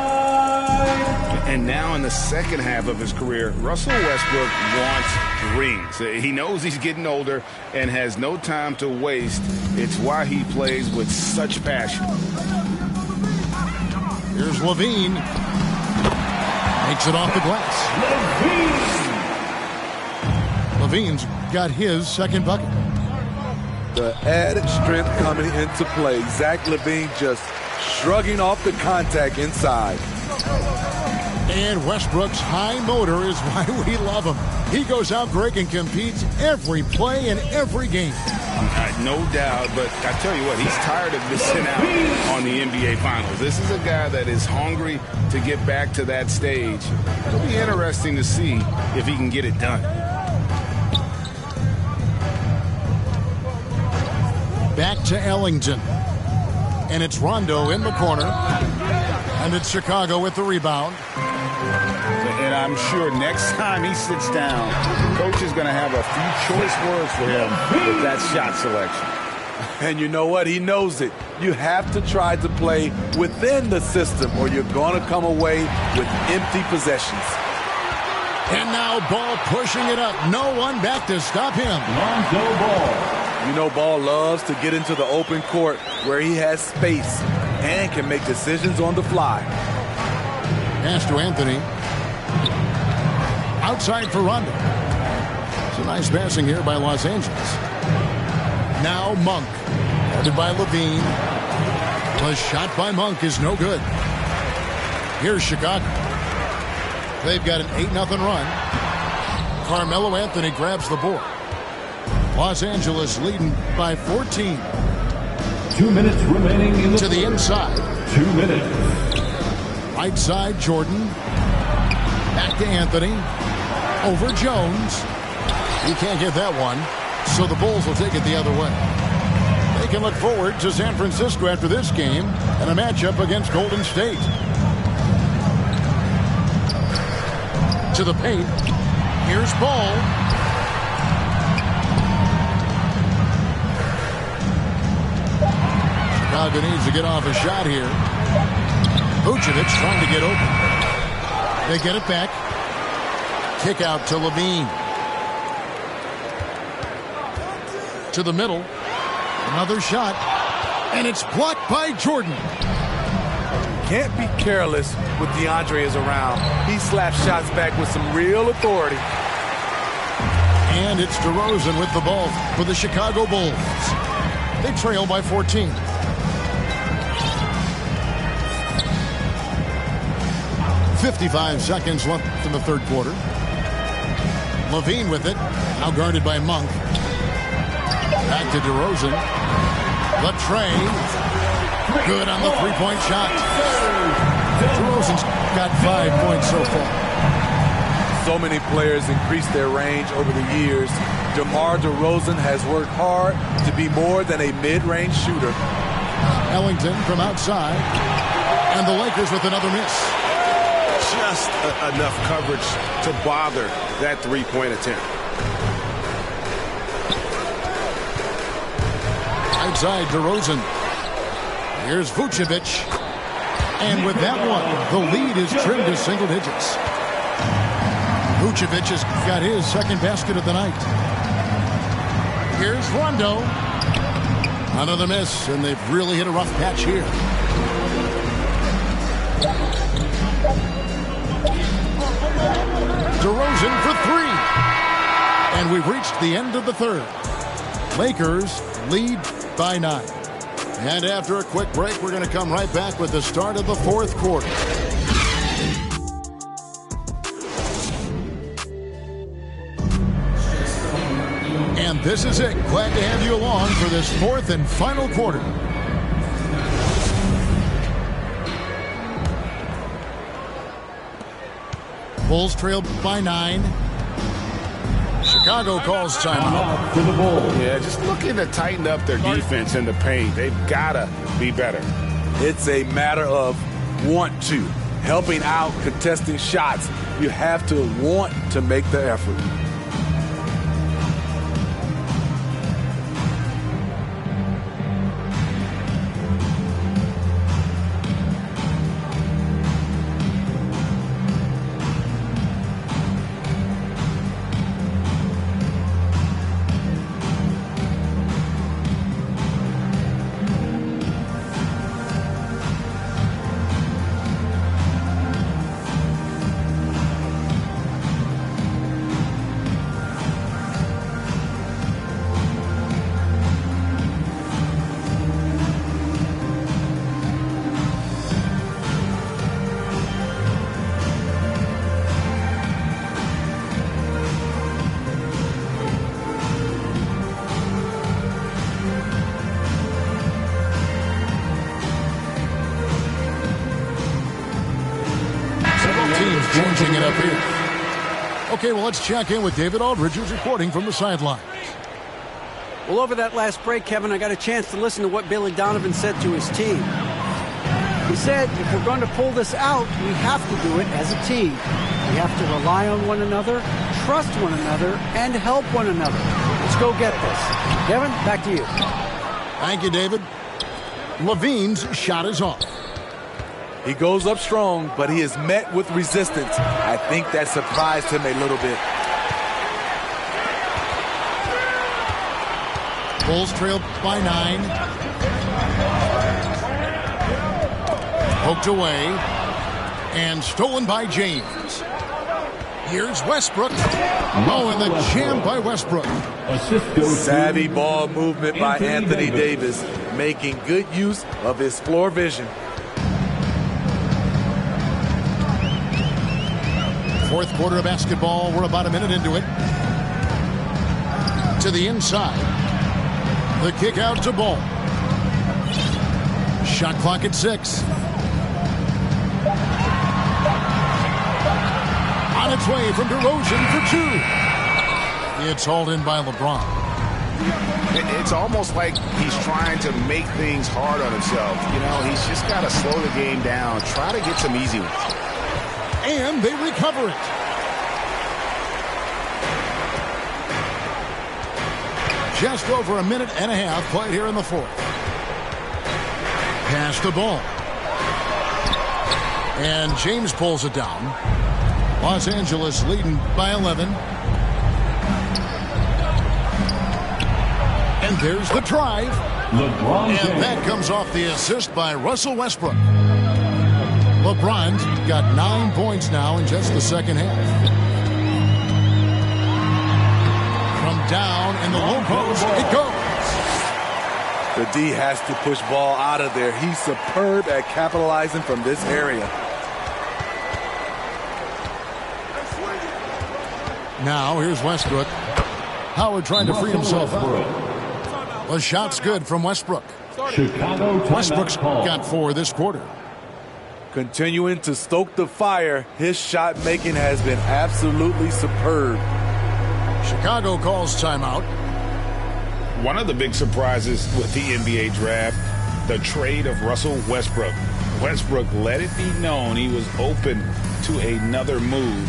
[SPEAKER 9] And now in the second half of his career, Russell Westbrook wants rings. He knows he's getting older and has no time to waste. It's why he plays with such passion.
[SPEAKER 8] Here's Levine. Makes it off the glass. Levine's got his second bucket.
[SPEAKER 3] The added strength coming into play. Zach LaVine just shrugging off the contact inside.
[SPEAKER 8] And Westbrook's high motor is why we love him. He goes out, Greg, and competes every play in every game.
[SPEAKER 9] No doubt, but I tell you what, he's tired of missing out on the NBA Finals. This is a guy that is hungry to get back to that stage. It'll be interesting to see if he can get it done.
[SPEAKER 8] Back to Ellington. And it's Rondo in the corner. And it's Chicago with the rebound.
[SPEAKER 9] And I'm sure next time he sits down, coach is going to have a few choice words for him with that shot selection.
[SPEAKER 3] And you know what? He knows it. You have to try to play within the system or you're going to come away with empty possessions.
[SPEAKER 8] And now Ball pushing it up. No one back to stop him.
[SPEAKER 4] Lonzo Ball.
[SPEAKER 3] You know Ball loves to get into the open court where he has space and can make decisions on the fly.
[SPEAKER 8] Pass to Anthony. Outside for Rondo. It's a nice passing here by Los Angeles. Now Monk. Guarded by Levine. The shot by Monk is no good. Here's Chicago. They've got an 8-0 run. Carmelo Anthony grabs the board. Los Angeles leading by 14.
[SPEAKER 4] 2 minutes remaining in the
[SPEAKER 8] to the inside.
[SPEAKER 4] 2 minutes.
[SPEAKER 8] Right side, Jordan. Back to Anthony. Over Jones. He can't get that one, so the Bulls will take it the other way. They can look forward to San Francisco after this game and a matchup against Golden State. To the paint. Here's Ball. Chicago needs to get off a shot here. Vucevic trying to get open. They get it back. Kick out to Levine. To the middle. Another shot. And it's blocked by Jordan.
[SPEAKER 3] Can't be careless when DeAndre is around. He slaps shots back with some real authority.
[SPEAKER 8] And it's DeRozan with the ball for the Chicago Bulls. They trail by 14. .55 seconds left in the third quarter. Levine with it. Now guarded by Monk. Back to DeRozan. Latrey. Good on the three-point shot. DeRozan's got 5 points so far.
[SPEAKER 3] So many players increased their range over the years. DeMar DeRozan has worked hard to be more than a mid-range shooter.
[SPEAKER 8] Ellington from outside. And the Lakers with another miss.
[SPEAKER 11] Just enough coverage to bother that three-point attempt.
[SPEAKER 8] Outside DeRozan. Here's Vucevic. And with that one, the lead is trimmed to single digits. Vucevic has got his second basket of the night. Here's Rondo. Another miss, and they've really hit a rough patch here. DeRozan for three. And we've reached the end of the third. Lakers lead by 9. And after a quick break, we're going to come right back with the start of the fourth quarter. And this is it. Glad to have you along for this fourth and final quarter. Bulls trail by 9. Chicago calls timeout.
[SPEAKER 4] For the Bulls.
[SPEAKER 11] Yeah, just looking to tighten up their defense in the paint. They've got to be better.
[SPEAKER 3] It's a matter of want to. Helping out, contesting shots. You have to want to make the effort.
[SPEAKER 8] Changing it up here. Okay, well, let's check in with David Aldridge, who's reporting from the sideline.
[SPEAKER 10] Well, over that last break, Kevin, I got a chance to listen to what Billy Donovan said to his team. He said, if we're going to pull this out, we have to do it as a team. We have to rely on one another, trust one another, and help one another. Let's go get this. Kevin, back to you.
[SPEAKER 8] Thank you, David. Levine's shot is off.
[SPEAKER 3] He goes up strong, but he is met with resistance. I think that surprised him a little bit.
[SPEAKER 8] Bulls trail by 9. Poked away. And stolen by James. Here's Westbrook. Oh, and the jam by Westbrook.
[SPEAKER 3] Savvy ball movement by Anthony Davis, making good use of his floor vision.
[SPEAKER 8] Fourth quarter of basketball. We're about a minute into it. To the inside. The kick out to Ball. Shot clock at 6. On its way from DeRozan for 2. It's hauled in by LeBron.
[SPEAKER 9] It's almost like he's trying to make things hard on himself. You know, he's just got to slow the game down, try to get some easy ones.
[SPEAKER 8] And they recover it. Just over a minute and a half played here in the fourth. Pass the ball. And James pulls it down. Los Angeles leading by 11. And there's the drive. And that comes off the assist by Russell Westbrook. LeBron's got 9 points now in just the second half. From down in the low post, it goes.
[SPEAKER 3] The D has to push ball out of there. He's superb at capitalizing from this area.
[SPEAKER 8] Now here's Westbrook. Howard trying to free himself up. The shot's good from Westbrook. Westbrook's got 4 this quarter.
[SPEAKER 3] Continuing to stoke the fire, his shot making has been absolutely superb.
[SPEAKER 8] Chicago calls timeout.
[SPEAKER 9] One of the big surprises with the NBA draft, the trade of Russell Westbrook. Westbrook let it be known he was open to another move.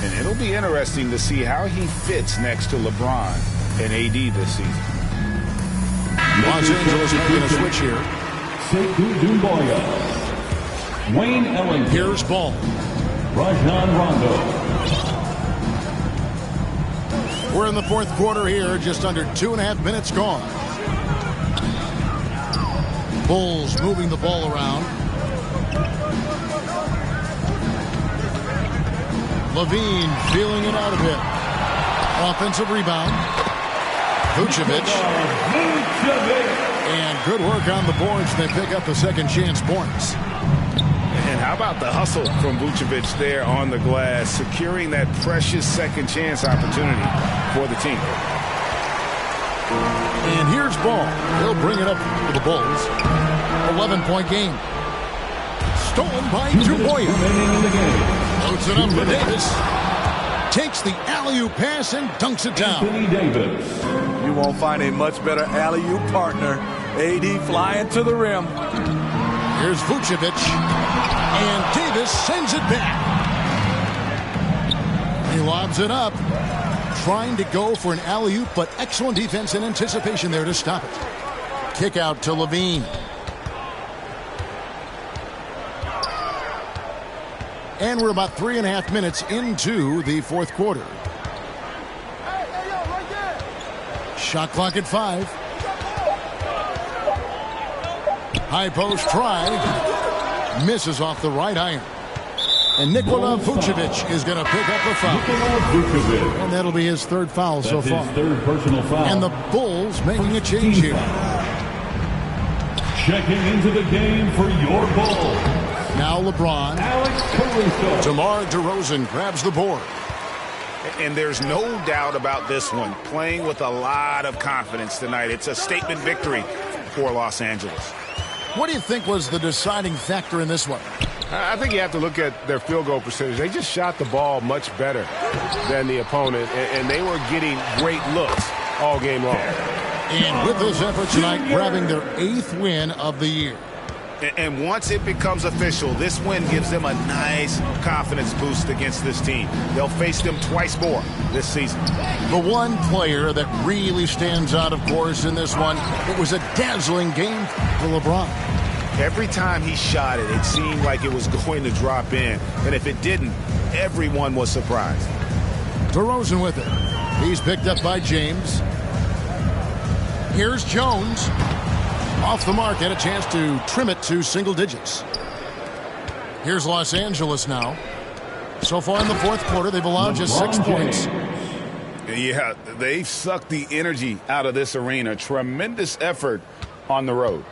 [SPEAKER 9] And it'll be interesting to see how he fits next to LeBron and AD this season.
[SPEAKER 8] Los Angeles making a switch here.
[SPEAKER 4] Wayne Ellington.
[SPEAKER 8] Here's Ball.
[SPEAKER 4] Rajon Rondo.
[SPEAKER 8] We're in the fourth quarter here, just under 2.5 minutes gone. Bulls moving the ball around. Levine feeling it out a bit. Offensive rebound. Vucevic. And good work on the boards. They pick up the second chance points.
[SPEAKER 9] And how about the hustle from Vucevic there on the glass, securing that precious second chance opportunity for the team.
[SPEAKER 8] And here's Ball. He'll bring it up for the Bulls. 11-point game. Stolen by Dubois. Loads it up for Davis. Takes the alley-oop pass and dunks it down.
[SPEAKER 3] You won't find a much better alley-oop partner. AD flying to the rim.
[SPEAKER 8] Here's Vucevic. And Davis sends it back. He lobs it up. Trying to go for an alley-oop, but excellent defense and anticipation there to stop it. Kick out to Levine. And we're about 3.5 minutes into the fourth quarter. Shot clock at 5. High post try. Misses off the right iron. And Nikola Vucevic is going to pick up a foul. And that'll be his 3rd foul so far.
[SPEAKER 4] Third personal foul.
[SPEAKER 8] And the Bulls making a change here.
[SPEAKER 4] Checking into the game for your Bulls.
[SPEAKER 8] Now LeBron.
[SPEAKER 4] Alex Caruso.
[SPEAKER 8] DeMar DeRozan grabs the board.
[SPEAKER 9] And there's no doubt about this one. Playing with a lot of confidence tonight. It's a statement victory for Los Angeles.
[SPEAKER 8] What do you think was the deciding factor in this one?
[SPEAKER 11] I think you have to look at their field goal percentage. They just shot the ball much better than the opponent, and they were getting great looks all game long.
[SPEAKER 8] And with this effort tonight, grabbing their 8th win of the year.
[SPEAKER 9] And once it becomes official, this win gives them a nice confidence boost against this team. They'll face them twice more this season.
[SPEAKER 8] The one player that really stands out, of course, in this one, it was a dazzling game for LeBron.
[SPEAKER 9] Every time he shot it, it seemed like it was going to drop in. And if it didn't, everyone was surprised.
[SPEAKER 8] DeRozan with it. He's picked up by James. Here's Jones. Off the mark, had a chance to trim it to single digits. Here's Los Angeles now. So far in the fourth quarter, they've allowed just 6 points.
[SPEAKER 9] Yeah, they've sucked the energy out of this arena. Tremendous effort on the road.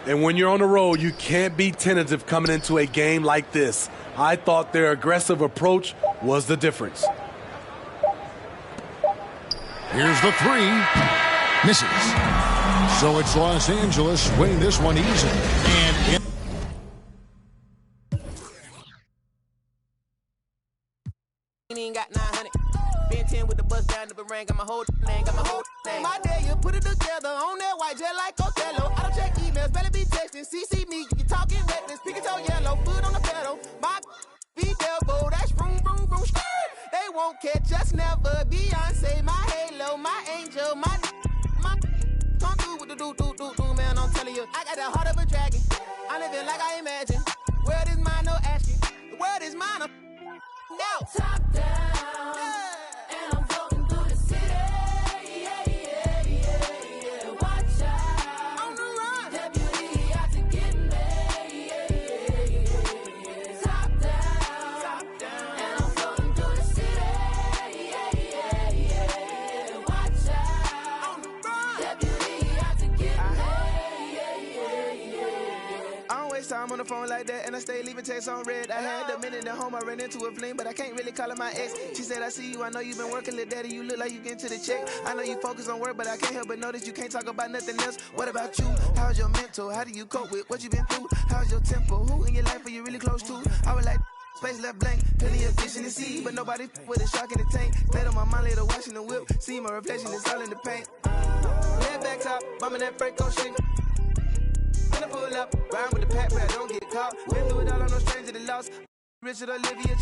[SPEAKER 3] And when you're on the road, you can't be tentative coming into a game like this. I thought their aggressive approach was the difference.
[SPEAKER 8] Here's the three. Misses. So it's Los Angeles winning this one easy. And
[SPEAKER 1] Ain't got 900. Been 10 with the bus down to the ring. Got my whole thing, got my whole thing. My day, you put it together on that white jet like Othello. I don't check emails, better be texting. CC me, you talking reckless. Pick it on yellow, foot on the pedal. My be devil, that's vroom, vroom, vroom, skirt. They won't catch us never. Beyonce, my halo, my angel, my come through with the do, man. I'm telling you, I got the heart of a dragon. I live it like I imagine. World is mine, no asking. The world is mine. Now, top down, and I'm floating through the city. Yeah. Watch out, on the run. Deputy out to get me. Yeah. Top down, and I'm floating through the city. Yeah. Watch out, on the run. Deputy out to get me. I don't waste time on the phone like that, and I stay leaving texts on red. I had a minute at home, I ran into a fling, but I can't really call her my ex. She said, I see you, I know you've been working, little daddy, you look like you getting to the check. I know you focus on work, but I can't help but notice you can't talk about nothing else. What about you? How's your mental? How do you cope with what you been through? How's your tempo? Who in your life are you really close to? I was like, space left blank, plenty of fish in the sea, but nobody with a shark in the tank. Stayed on my mind later watching the whip, see my reflection, it's all in the paint. Head back top, bumping that freight, go shake. Gonna pull up, ride with the pack, but I don't get caught. Been through it all, I'm no stranger to loss. Richard Olivia,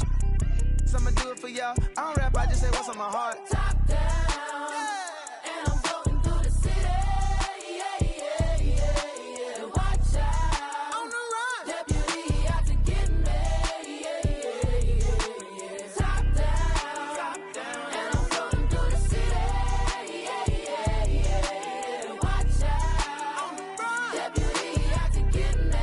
[SPEAKER 1] I'ma do it for y'all. I don't rap, I just say what's on my heart. Top down, and I'm floating through the city. Yeah. Watch out, on the run. Deputy out to get me. Yeah. Top down, and I'm floating through the city. Yeah. Watch out, on the run. Deputy out to get me.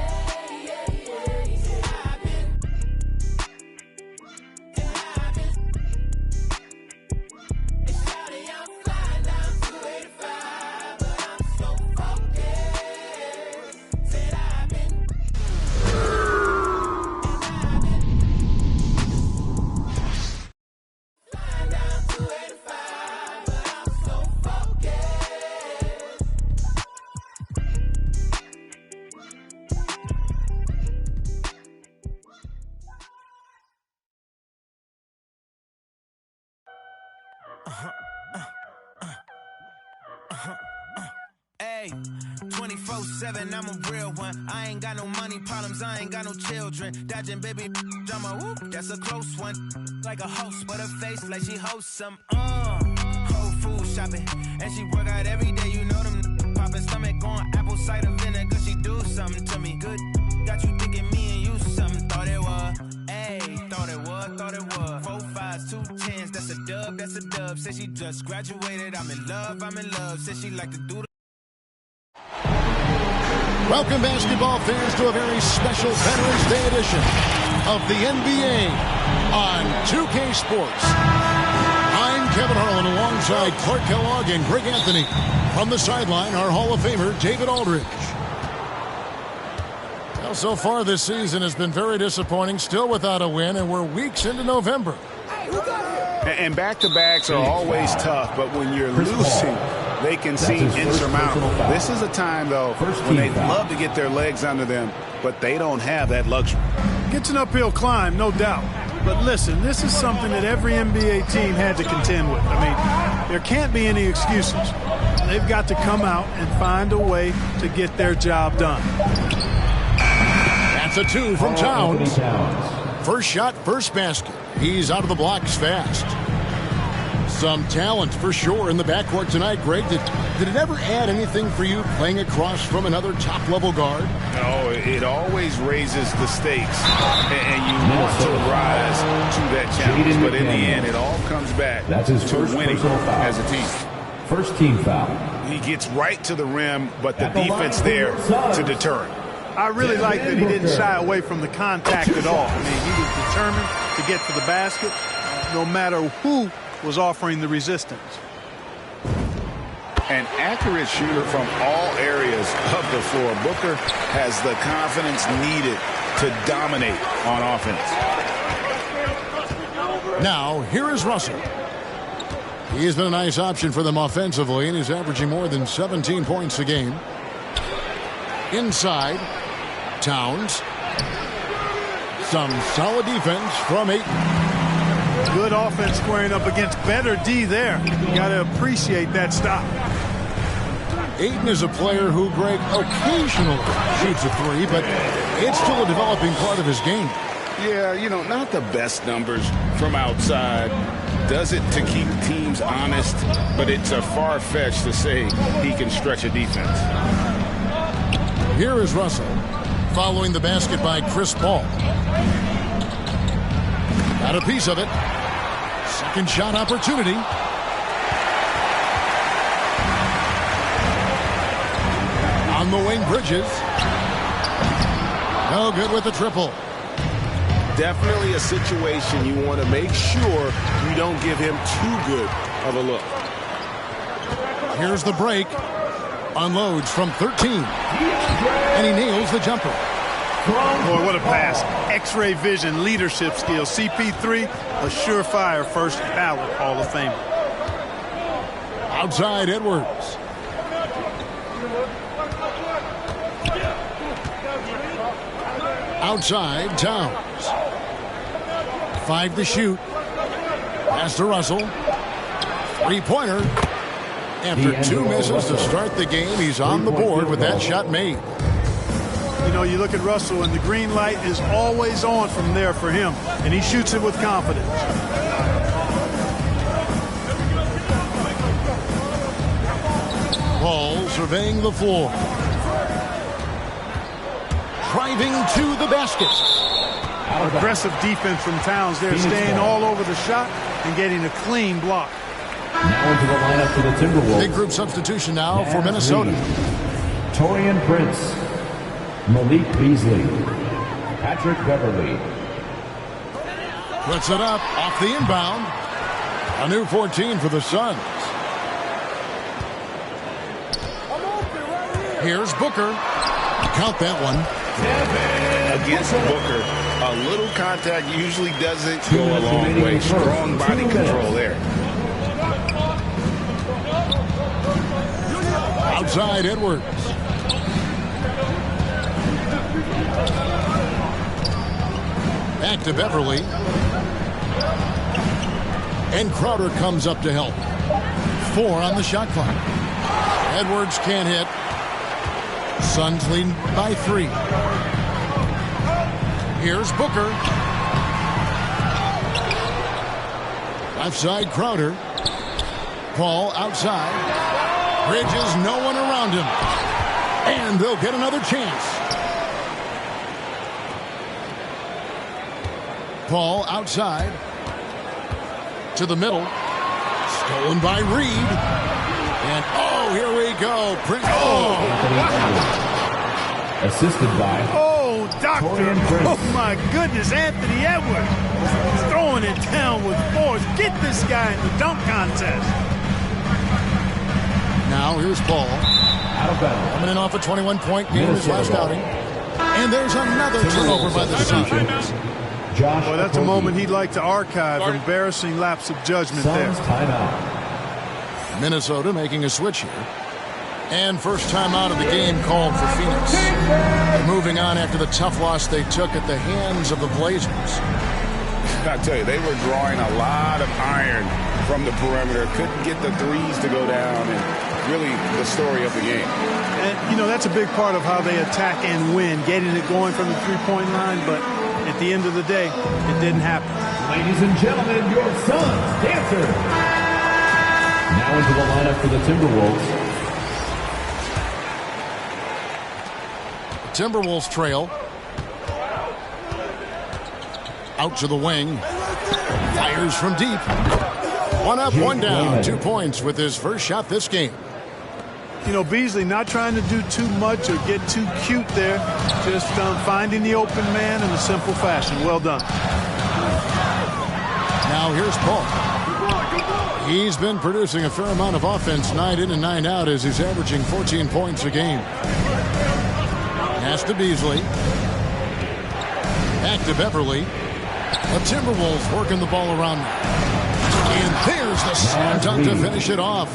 [SPEAKER 1] Hey, 24/7, I'm a real one. I ain't got no money problems, I ain't got no children. Dodging baby drama, whoop, that's a close one. Like a host, but her face like she hosts some. Whole food shopping, and she work out every day. You know them popping stomach on apple cider vinegar. She do something to me good. Got you thinking me and you something. Thought it was, ayy, thought it was. 4 5s, 2 10s, that's a dub. Said she just graduated. I'm in love. Said she like to do the.
[SPEAKER 8] welcome, basketball fans, to a very special Veterans Day edition of the NBA on 2K Sports. I'm Kevin Harlan alongside Clark Kellogg and Greg Anthony. From the sideline, our Hall of Famer, David Aldridge. Well, so far this season has been very disappointing, still without a win, and we're weeks into November.
[SPEAKER 9] And back-to-backs are always tough, but when you're losing, they can seem insurmountable. This is a time, though, when they'd love to get their legs under them, but they don't have that luxury.
[SPEAKER 12] It's an uphill climb, no doubt. But listen, this is something that every NBA team had to contend with. I mean, there can't be any excuses. They've got to come out and find a way to get their job done.
[SPEAKER 8] That's a 2 from Towns. First shot, first basket. He's out of the blocks fast. Some talent for sure in the backcourt tonight, Greg. Did it ever add anything for you playing across from another top-level guard?
[SPEAKER 9] No, it always raises the stakes, and you want to rise to that challenge. But in the end, it all comes back to winning as a team.
[SPEAKER 4] First team foul.
[SPEAKER 9] He gets right to the rim, but the defense there to deter him.
[SPEAKER 12] I really like that he didn't shy away from the contact at all. I mean, he was determined to get to the basket no matter who was offering the resistance.
[SPEAKER 9] An accurate shooter from all areas of the floor. Booker has the confidence needed to dominate on offense.
[SPEAKER 8] Now, here is Russell. He has been a nice option for them offensively, and he's averaging more than 17 points a game. Inside, Towns. Some solid defense from Ayton.
[SPEAKER 12] Good offense squaring up against better D there. You got to appreciate that stop.
[SPEAKER 8] Ayton is a player who, Greg, occasionally shoots a three, but it's still a developing part of his game.
[SPEAKER 9] Yeah, you know, not the best numbers from outside. Does it to keep teams honest, but it's a far-fetched to say he can stretch a defense.
[SPEAKER 8] Here is Russell, following the basket by Chris Paul. Got a piece of it. Second shot opportunity. On the wing, Bridges. No good with the triple.
[SPEAKER 11] Definitely a situation you want to make sure you don't give him too good of a look.
[SPEAKER 8] Here's the break. Unloads from 13. And he nails the jumper.
[SPEAKER 12] Boy, what a pass. X-ray vision, leadership skills. CP3, a surefire first ballot Hall of Famer.
[SPEAKER 8] Outside, Edwards. Outside, Towns. 5 to shoot. Pass to Russell. Three-pointer. After 2 misses to start the game, he's on the board with that shot made.
[SPEAKER 12] You know, you look at Russell, and the green light is always on from there for him, and he shoots it with confidence.
[SPEAKER 8] Paul surveying the floor. Driving to the basket.
[SPEAKER 12] Aggressive defense from Towns there, staying all over the shot and getting a clean block.
[SPEAKER 4] Now into the lineup for the Timberwolves.
[SPEAKER 8] Big group substitution now for Minnesota.
[SPEAKER 4] Taurean Prince, Malik Beasley, Patrick Beverly.
[SPEAKER 8] Puts it up off the inbound. A new 14 for the Suns. Here's Booker. Count that one.
[SPEAKER 9] Against Booker, a little contact usually doesn't go a long way. Strong body control there.
[SPEAKER 8] Outside, Edwards. Back to Beverly. And Crowder comes up to help. 4 on the shot clock. Edwards can't hit. Suns lead by 3. Here's Booker. Left side, Crowder. Paul outside. Bridges, no one around him. And they'll get another chance. Paul outside. To the middle. Stolen by Reed. And, oh, here we go. Prince. Oh!
[SPEAKER 4] Assisted by...
[SPEAKER 12] Oh, doctor. Oh, my goodness. Anthony Edwards throwing it down with force. Get this guy in the dunk contest.
[SPEAKER 8] Now here's Paul. Coming in off a 21-point game his last outing. And there's another turnover by the Suns.
[SPEAKER 12] Boy, that's a moment he'd like to archive. Embarrassing lapse of judgment there.
[SPEAKER 8] Minnesota making a switch here. And first time out of the game called for Phoenix. Moving on after the tough loss they took at the hands of the Blazers.
[SPEAKER 9] I tell you, they were drawing a lot of iron from the perimeter. Couldn't get the threes to go down, and really the story of the game.
[SPEAKER 12] And, you know, that's a big part of how they attack and win, getting it going from the three-point line, but at the end of the day, it didn't happen.
[SPEAKER 4] Ladies and gentlemen, your Suns dancer. Now into the lineup for the Timberwolves.
[SPEAKER 8] Timberwolves trail. Out to the wing. Fires from deep. 1 up, 1 down. 2 points with his first shot this game.
[SPEAKER 12] You know, Beasley not trying to do too much or get too cute there. Just finding the open man in a simple fashion. Well done.
[SPEAKER 8] Now here's Paul. He's been producing a fair amount of offense night in and night out as he's averaging 14 points a game. Pass to Beasley. Back to Beverly. The Timberwolves working the ball around. And there's the slam dunk to finish it off.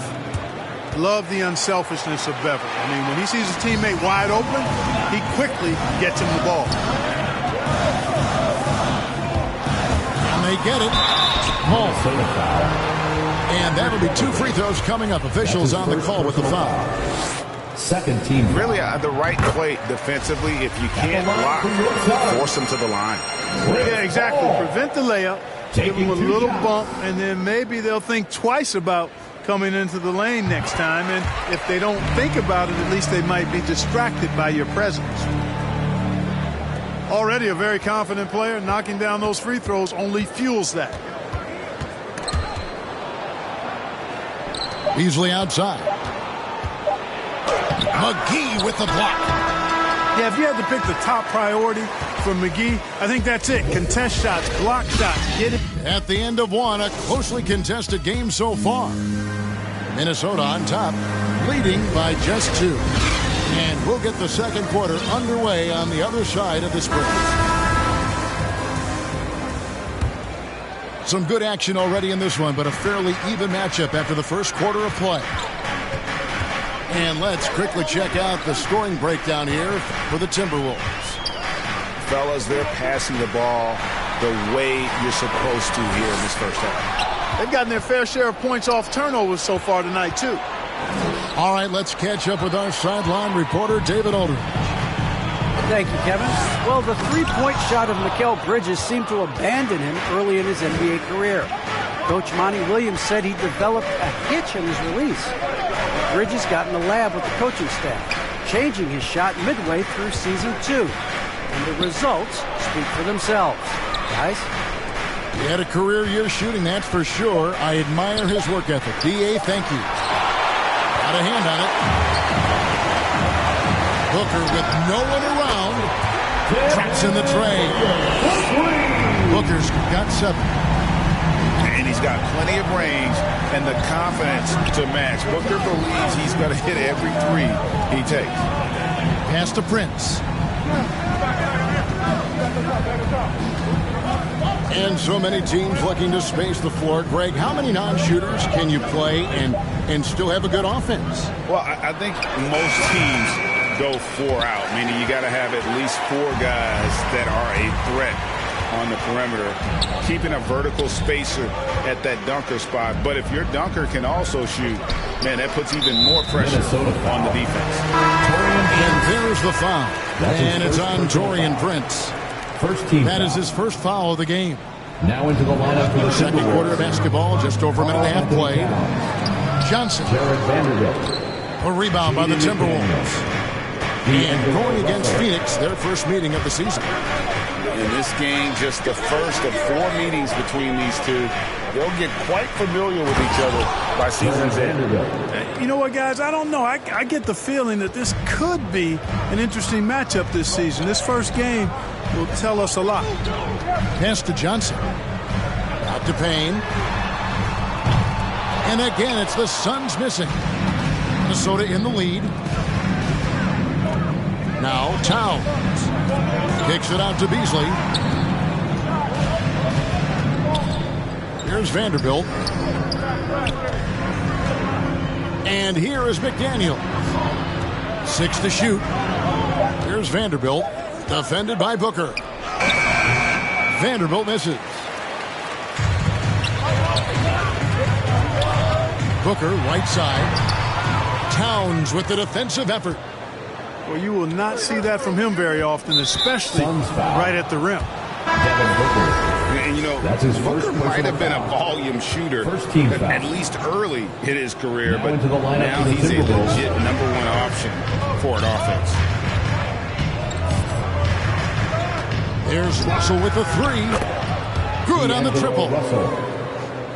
[SPEAKER 12] Love the unselfishness of Bever. I mean, when he sees his teammate wide open, he quickly gets him the ball.
[SPEAKER 8] And they get it. Ball. And that'll be 2 free throws coming up. Officials on the call with the foul.
[SPEAKER 9] Second team. Really, the right play defensively. If you can't block, force them to the line.
[SPEAKER 12] Yeah, exactly. Prevent the layup. Give them a little bump, and then maybe they'll think twice about coming into the lane next time. And if they don't think about it, at least they might be distracted by your presence. Already a very confident player. Knocking down those free throws only fuels that.
[SPEAKER 8] Beasley outside. McGee with the block.
[SPEAKER 12] Yeah, if you had to pick the top priority for McGee, I think that's it. Contest shots, block shots, get it.
[SPEAKER 8] At the end of one, a closely contested game so far. Minnesota on top, leading by just 2. And we'll get the second quarter underway on the other side of this break. Some good action already in this one, but a fairly even matchup after the first quarter of play. And let's quickly check out the scoring breakdown here for the Timberwolves.
[SPEAKER 9] Fellas, they're passing the ball the way you're supposed to here in this first half.
[SPEAKER 12] They've gotten their fair share of points off turnovers so far tonight, too.
[SPEAKER 8] All right, let's catch up with our sideline reporter, David Aldridge.
[SPEAKER 10] Thank you, Kevin. Well, the three-point shot of Mikal Bridges seemed to abandon him early in his NBA career. Coach Monty Williams said he developed a hitch in his release. Bridges got in the lab with the coaching staff, changing his shot midway through season 2. And the results speak for themselves. Guys?
[SPEAKER 8] He had a career year shooting, that's for sure. I admire his work ethic. D.A., thank you. Got a hand on it. Booker with no one around. Traps in the tray. Booker's got 7.
[SPEAKER 9] And he's got plenty of range and the confidence to match. Booker believes he's going to hit every 3 he takes.
[SPEAKER 8] Pass to Prince. And so many teams looking to space the floor. Greg, how many non-shooters can you play and still have a good offense?
[SPEAKER 9] Well, I think most teams go 4 out, meaning you got to have at least 4 guys that are a threat on the perimeter, keeping a vertical spacer at that dunker spot. But if your dunker can also shoot, man, that puts even more pressure on the defense.
[SPEAKER 8] And there's the foul. And it's on Taurean Prince.
[SPEAKER 4] First team.
[SPEAKER 8] That is his first foul of the game.
[SPEAKER 4] Now into the lineup for the
[SPEAKER 8] second quarter of basketball, just over a minute and a half played. Johnson. A rebound by the Timberwolves. And going against Phoenix, their first meeting of the season.
[SPEAKER 9] In this game, just the first of 4 meetings between these two. They'll get quite familiar with each other by season's end.
[SPEAKER 12] You know what, guys? I don't know. I get the feeling that this could be an interesting matchup this season. This first game will tell us a lot.
[SPEAKER 8] Pass to Johnson. Out to Payne. And again, it's the Suns missing. Minnesota in the lead. Now Towns. Kicks it out to Beasley. Here's Vanderbilt. And here is McDaniel. 6 to shoot. Here's Vanderbilt. Defended by Booker. Vanderbilt misses. Booker, right side. Towns with the defensive effort.
[SPEAKER 12] Well, you will not see that from him very often, especially right at the rim.
[SPEAKER 9] And, you know, Booker might have been a volume shooter at least early in his career, but now he's a legit #1 option for an offense.
[SPEAKER 8] There's Russell with the 3. Good on the triple.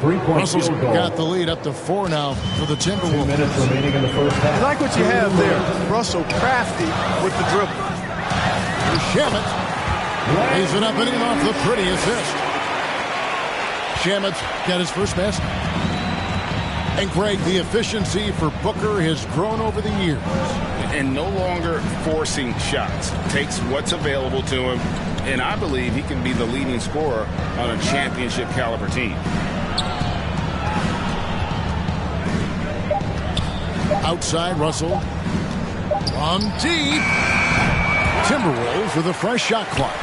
[SPEAKER 8] Russell's got the lead up to 4 now for the Timberwolves.
[SPEAKER 4] 2 minutes remaining in the first half.
[SPEAKER 12] I like what you have there. Russell crafty with the dribble.
[SPEAKER 8] Shamet lays it up and in off the pretty assist. Shamet's got his first basket. And Greg, the efficiency for Booker has grown over the years.
[SPEAKER 9] And no longer forcing shots. Takes what's available to him. And I believe he can be the leading scorer on a championship caliber team.
[SPEAKER 8] Outside, Russell. From deep. Timberwolves with a fresh shot clock.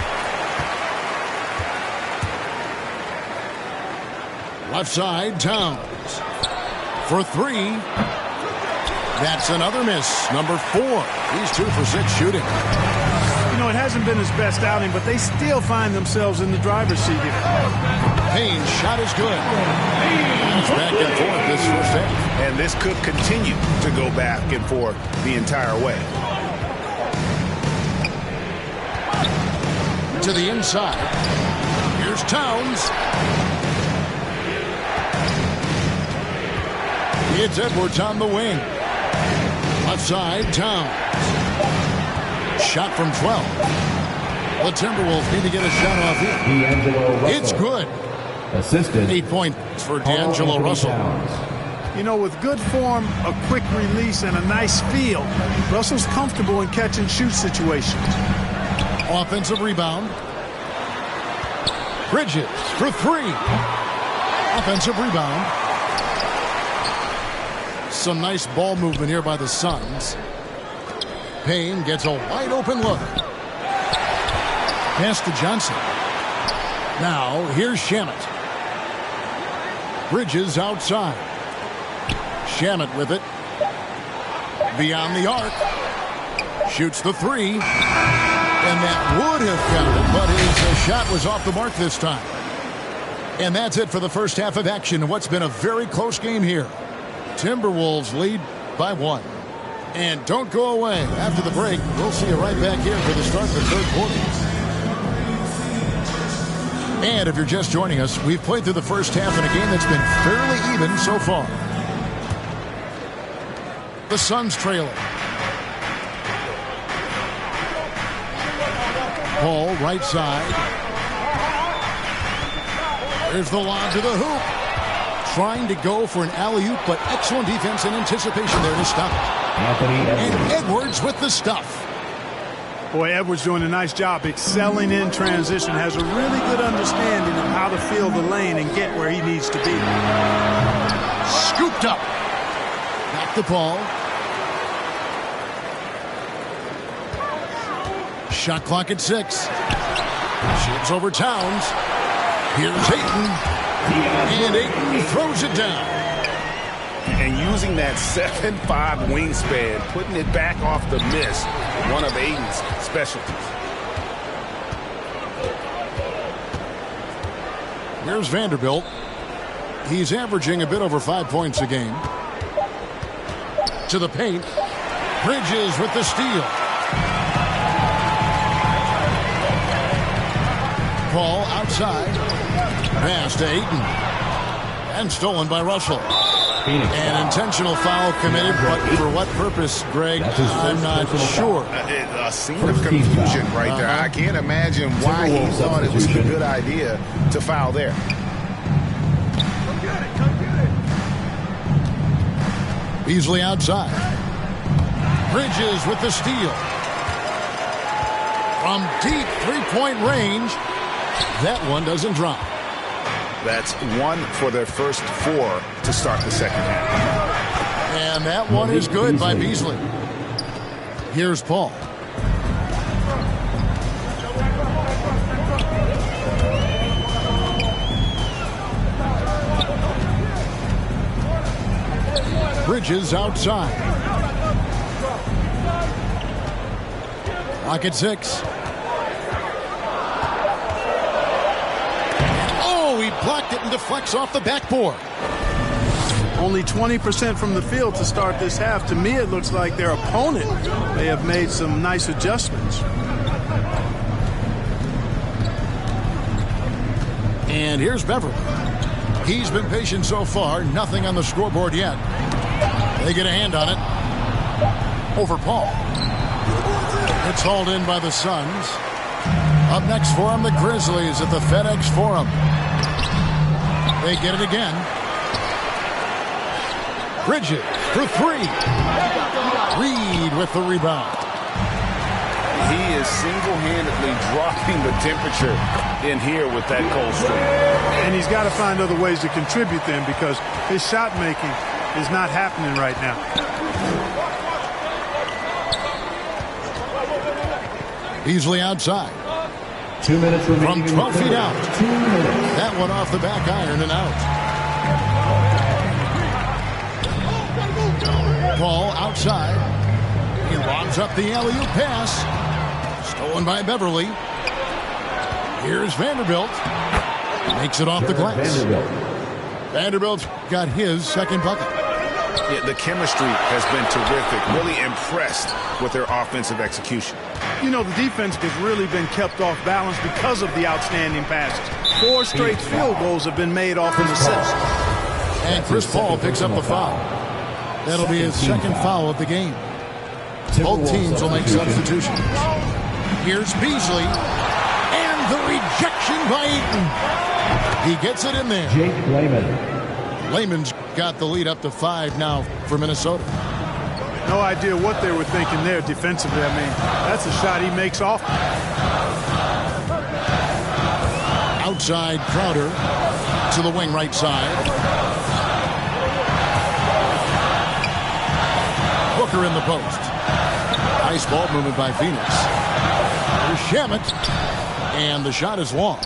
[SPEAKER 8] Left side, Towns. For three. That's another miss. Number 4. He's 2 for 6 shooting.
[SPEAKER 12] You know, it hasn't been his best outing, but they still find themselves in the driver's seat here.
[SPEAKER 8] Payne's shot is good. It's back and forth this first half.
[SPEAKER 9] And this could continue to go back and forth the entire way.
[SPEAKER 8] To the inside. Here's Towns. It's Edwards on the wing. Left side, Towns. Shot from 12. The Timberwolves need to get a shot off here. It's good.
[SPEAKER 4] Assisted.
[SPEAKER 8] 8 points for D'Angelo Russell.
[SPEAKER 12] You know, with good form, a quick release, and a nice feel, Russell's comfortable in catch-and-shoot situations.
[SPEAKER 8] Offensive rebound. Bridges for 3. Offensive rebound. Some nice ball movement here by the Suns. Payne gets a wide open look. Pass to Johnson. Now here's Shamet. Bridges outside. Shamet with it. Beyond the arc. Shoots the 3. And that would have counted, but his shot was off the mark this time. And that's it for the first half of action. What's been a very close game here. Timberwolves lead by 1. And don't go away. After the break, we'll see you right back here for the start of the third quarter. And if you're just joining us, we've played through the first half in a game that's been fairly even so far. The Suns trailing. Paul, right side. There's the lob to the hoop. Trying to go for an alley-oop, but excellent defense and anticipation there to stop it. And Edwards with the stuff.
[SPEAKER 12] Boy, Edwards doing a nice job excelling in transition. Has a really good understanding of how to fill the lane and get where he needs to be.
[SPEAKER 8] Scooped up. Back to Paul. Shot clock at 6. Ships over Towns. Here's Ayton. And Ayton throws it down.
[SPEAKER 9] And using that 7'5" wingspan, putting it back off the miss, one of Ayton's specialties.
[SPEAKER 8] Here's Vanderbilt. He's averaging a bit over 5 points a game. To the paint. Bridges with the steal. Paul outside. Pass to Ayton. And stolen by Russell. An intentional foul committed, but for what purpose, Greg? I'm not sure.
[SPEAKER 9] A scene of confusion right there. I can't imagine why he thought it was a good idea to foul there.
[SPEAKER 8] Beasley outside. Bridges with the steal. From deep three-point range. That one doesn't drop.
[SPEAKER 9] That's 1 for their first 4 to start the second half.
[SPEAKER 8] And that one is good by Beasley. Here's Paul. Bridges outside. Clock at 6. He blocked it and deflects off the backboard.
[SPEAKER 12] Only 20% from the field to start this half. To me, it looks like their opponent may have made some nice adjustments.
[SPEAKER 8] And here's Beverly. He's been patient so far. Nothing on the scoreboard yet. They get a hand on it. Over Paul. It's hauled in by the Suns. Up next for him, the Grizzlies at the FedEx Forum. They get it again. Bridges for 3. Reed with the rebound.
[SPEAKER 9] He is single-handedly dropping the temperature in here with that cold streak.
[SPEAKER 12] And he's got to find other ways to contribute then, because his shot making is not happening right now.
[SPEAKER 8] Beasley outside.
[SPEAKER 4] 2 minutes remaining.
[SPEAKER 8] From 12 feet out.
[SPEAKER 4] 2 minutes.
[SPEAKER 8] That one off the back iron and out. Paul outside. He lobs up the alley-oop pass. Stolen by Beverly. Here's Vanderbilt. Makes it off the glass. Vanderbilt got his second bucket.
[SPEAKER 9] Yeah, the chemistry has been terrific. Really impressed with their offensive execution.
[SPEAKER 12] You know, the defense has really been kept off balance because of the outstanding passes. 4 straight field goals have been made off an assist.
[SPEAKER 8] And Chris Paul picks up the foul. That'll be his second foul of the game. Both teams will make substitutions. Here's Beasley. And the rejection by Eaton. He gets it in there.
[SPEAKER 4] Jake Layman.
[SPEAKER 8] Layman's got the lead up to 5 now for Minnesota.
[SPEAKER 12] No idea what they were thinking there defensively. I mean, that's a shot he makes off.
[SPEAKER 8] Outside Crowder to the wing right side. Booker in the post. Nice ball movement by Phoenix. Here's Shamet. And the shot is long.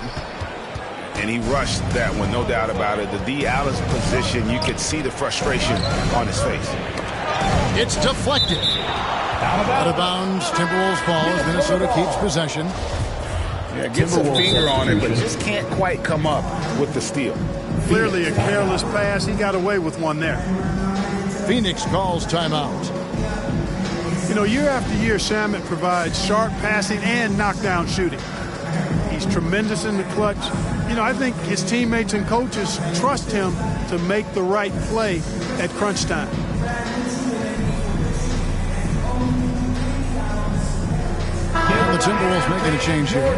[SPEAKER 9] And he rushed that one, no doubt about it. The D out of position, you could see the frustration on his face.
[SPEAKER 8] It's deflected. Out of bounds, Timberwolves ball as Minnesota keeps possession.
[SPEAKER 9] Yeah, gets a finger on it, but just can't quite come up with the steal.
[SPEAKER 12] Clearly a careless pass. He got away with one there.
[SPEAKER 8] Phoenix calls timeout.
[SPEAKER 12] You know, year after year, Shamet provides sharp passing and knockdown shooting. He's tremendous in the clutch. You know, I think his teammates and coaches trust him to make the right play at crunch time.
[SPEAKER 8] And the Timberwolves making a change here.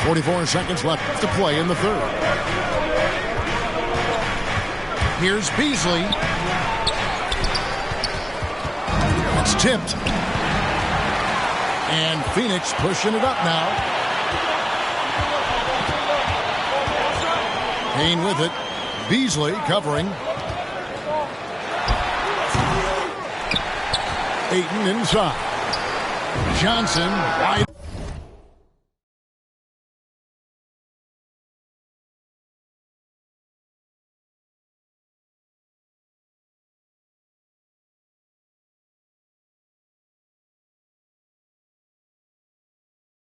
[SPEAKER 8] 44 seconds left to play in the third. Here's Beasley. It's tipped. And Phoenix pushing it up now. Payne with it. Beasley covering. Ayton inside. Johnson wide.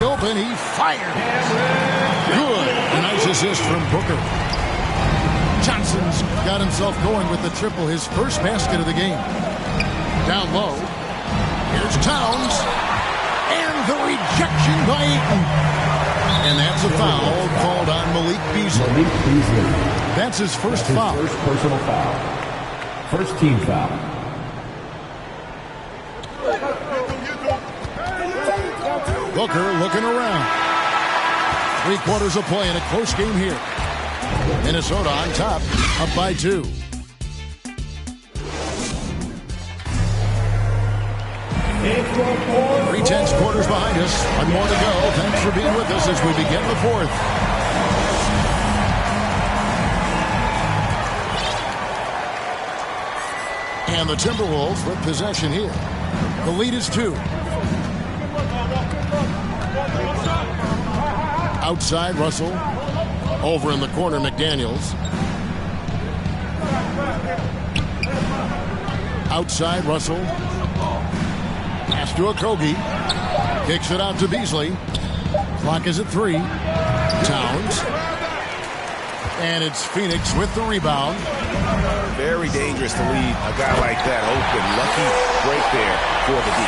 [SPEAKER 8] Open, he fired. Good. A nice assist from Booker. Johnson's got himself going with the triple, his first basket of the game. Down low. Here's Towns. And the rejection by Eaton. And that's a foul called on Malik Beasley. That's his first foul.
[SPEAKER 4] First personal foul. First team foul.
[SPEAKER 8] Booker looking around. 3 quarters of play in a close game here. Minnesota on top, up by 2. Three-tenths quarters behind us. 1 more to go. Thanks for being with us as we begin the fourth. And the Timberwolves with possession here. The lead is 2. Outside Russell. Over in the corner, McDaniels. Outside Russell. Pass to Okogie. Kicks it out to Beasley. Clock is at 3. Towns. And it's Phoenix with the rebound.
[SPEAKER 9] Very dangerous to leave a guy like that open. Lucky break there for the D.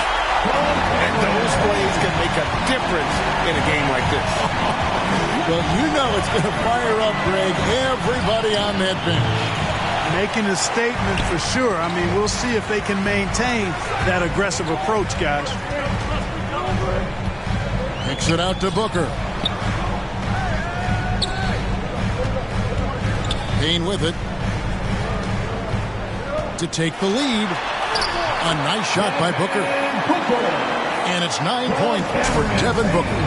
[SPEAKER 9] And those plays can make a difference in a game like this.
[SPEAKER 8] Well, you know it's going to fire up, Greg, everybody on that bench.
[SPEAKER 12] Making a statement for sure. I mean, we'll see if they can maintain that aggressive approach, guys.
[SPEAKER 8] Kicks it out to Booker. Payne with it. To take the lead. A nice shot by Booker. And it's 9 points for Devin Booker.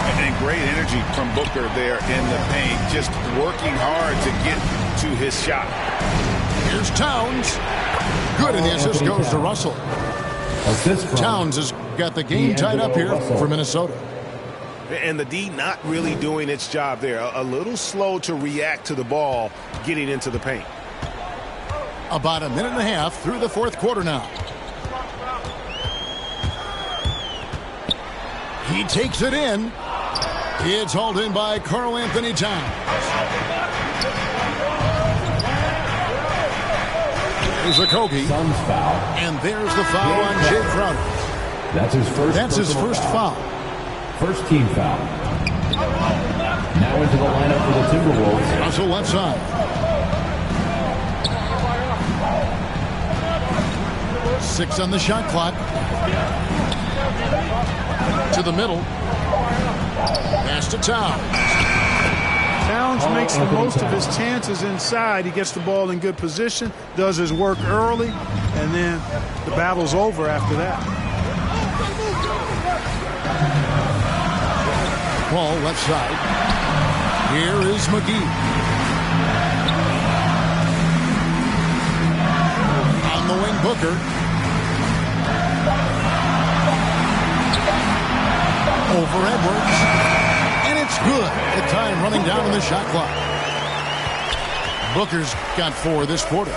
[SPEAKER 9] And great energy from Booker there in the paint, just working hard to get to his shot.
[SPEAKER 8] Here's Towns. Good, and the assist goes to Russell. Towns has got the game tied up here for Minnesota.
[SPEAKER 11] And the D not really doing its job there. A little slow to react to the ball getting into the paint.
[SPEAKER 8] About a minute and a half through the fourth quarter now. He takes it in. It's hauled in by Karl Anthony Towns. There's a Kobe. And there's the foul on Jay Crowder. That's his first foul.
[SPEAKER 4] First team foul. Now into the lineup for the Timberwolves.
[SPEAKER 8] Russell left side. Six on the shot clock. To the middle. Pass to Towns.
[SPEAKER 12] Towns makes the most of his chances inside. He gets the ball in good position, does his work early, and then the battle's over after that.
[SPEAKER 8] Ball left side. Here is McGee. On the wing, Booker. Over Edwards. And it's good. The time running down on the shot clock. Booker's got 4 this quarter.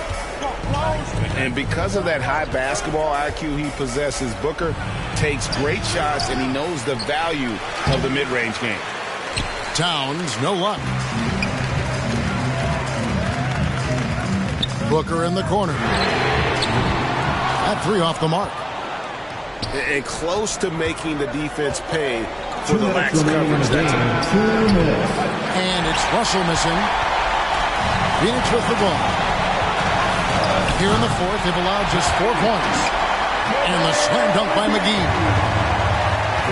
[SPEAKER 9] And because of that high basketball IQ he possesses, Booker takes great shots, and he knows the value of the mid-range game.
[SPEAKER 8] Towns, no luck. Booker in the corner. That 3 off the mark.
[SPEAKER 11] And close to making the defense pay for the lax coverage. That's
[SPEAKER 8] and it's Russell missing. Phoenix with the ball. Here in the fourth, they've allowed just 4 points. And the slam dunk by McGee.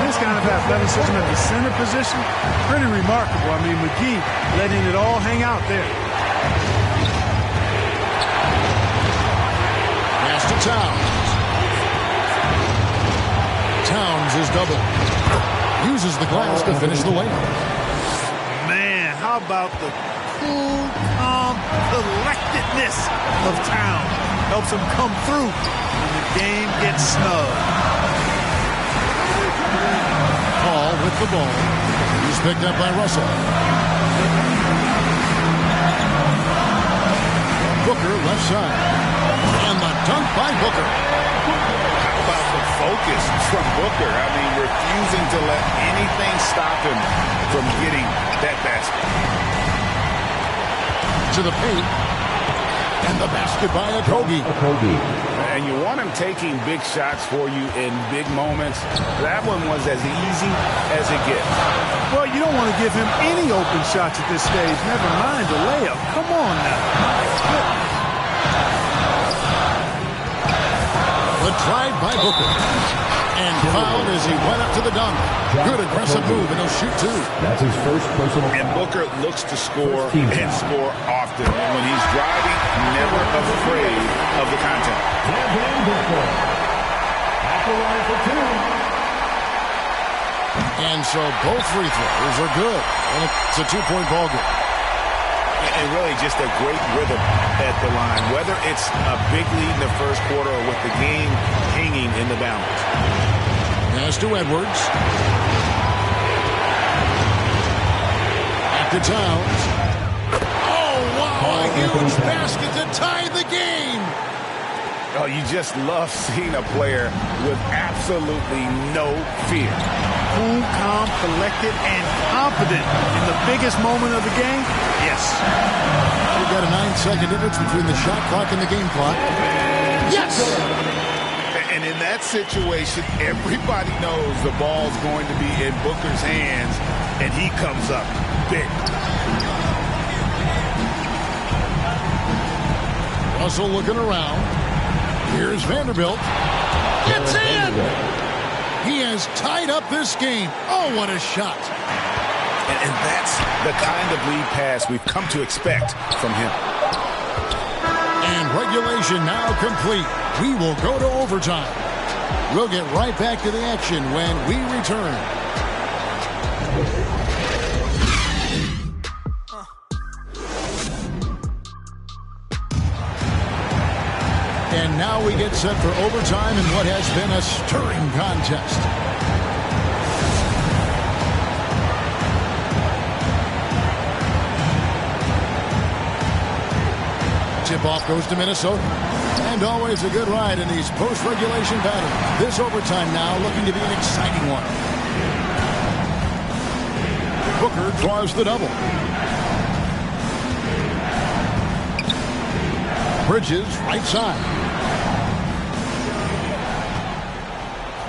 [SPEAKER 12] This kind of athleticism at the center position, pretty remarkable. I mean, McGee letting it all hang out there.
[SPEAKER 8] Pass to Towns. Towns is double. Uses the glass to finish the layup.
[SPEAKER 12] Man, how about the cool, calm collectedness of Towns? Helps him come through when the game gets snug.
[SPEAKER 8] Paul with the ball. He's picked up by Russell. Booker left side. And the dunk by Booker.
[SPEAKER 9] How about the focus from Booker? I mean, refusing to let anything stop him from getting that basket.
[SPEAKER 8] To the paint. And the basket by Okogie.
[SPEAKER 9] And you want him taking big shots for you in big moments. That one was as easy as it gets.
[SPEAKER 12] Well, you don't want to give him any open shots at this stage. Never mind the layup. Come on now.
[SPEAKER 8] The drive by Booker. And fouled as he went up to the dunk. Good aggressive move, and he'll shoot 2.
[SPEAKER 4] That's his first personal.
[SPEAKER 9] And Booker looks to score and score often. When he's driving, never afraid of the contact.
[SPEAKER 8] And so both free throws are good. And it's a 2-point ball game.
[SPEAKER 9] And really just a great rhythm at the line, whether it's a big lead in the first quarter or with the game hanging in the balance.
[SPEAKER 8] Pass to Edwards. Back to Towns. Oh, wow, a huge basket to tie the game.
[SPEAKER 9] Oh, you just love seeing a player with absolutely no fear.
[SPEAKER 12] Cool, calm, collected, and confident in the biggest moment of the game. Yes.
[SPEAKER 8] We've got a 9-second difference between the shot clock and the game clock. Yes!
[SPEAKER 9] And in that situation, everybody knows the ball's going to be in Booker's hands, and he comes up big.
[SPEAKER 8] Russell looking around. Here's Vanderbilt. It's in! He has tied up this game. Oh, what a shot.
[SPEAKER 9] And that's the kind of lead pass we've come to expect from him.
[SPEAKER 8] And regulation now complete. We will go to overtime. We'll get right back to the action when we return. And now we get set for overtime in what has been a stirring contest. Tip-off goes to Minnesota. And always a good ride in these post-regulation battles. This overtime now looking to be an exciting one. Booker draws the double. Bridges, right side.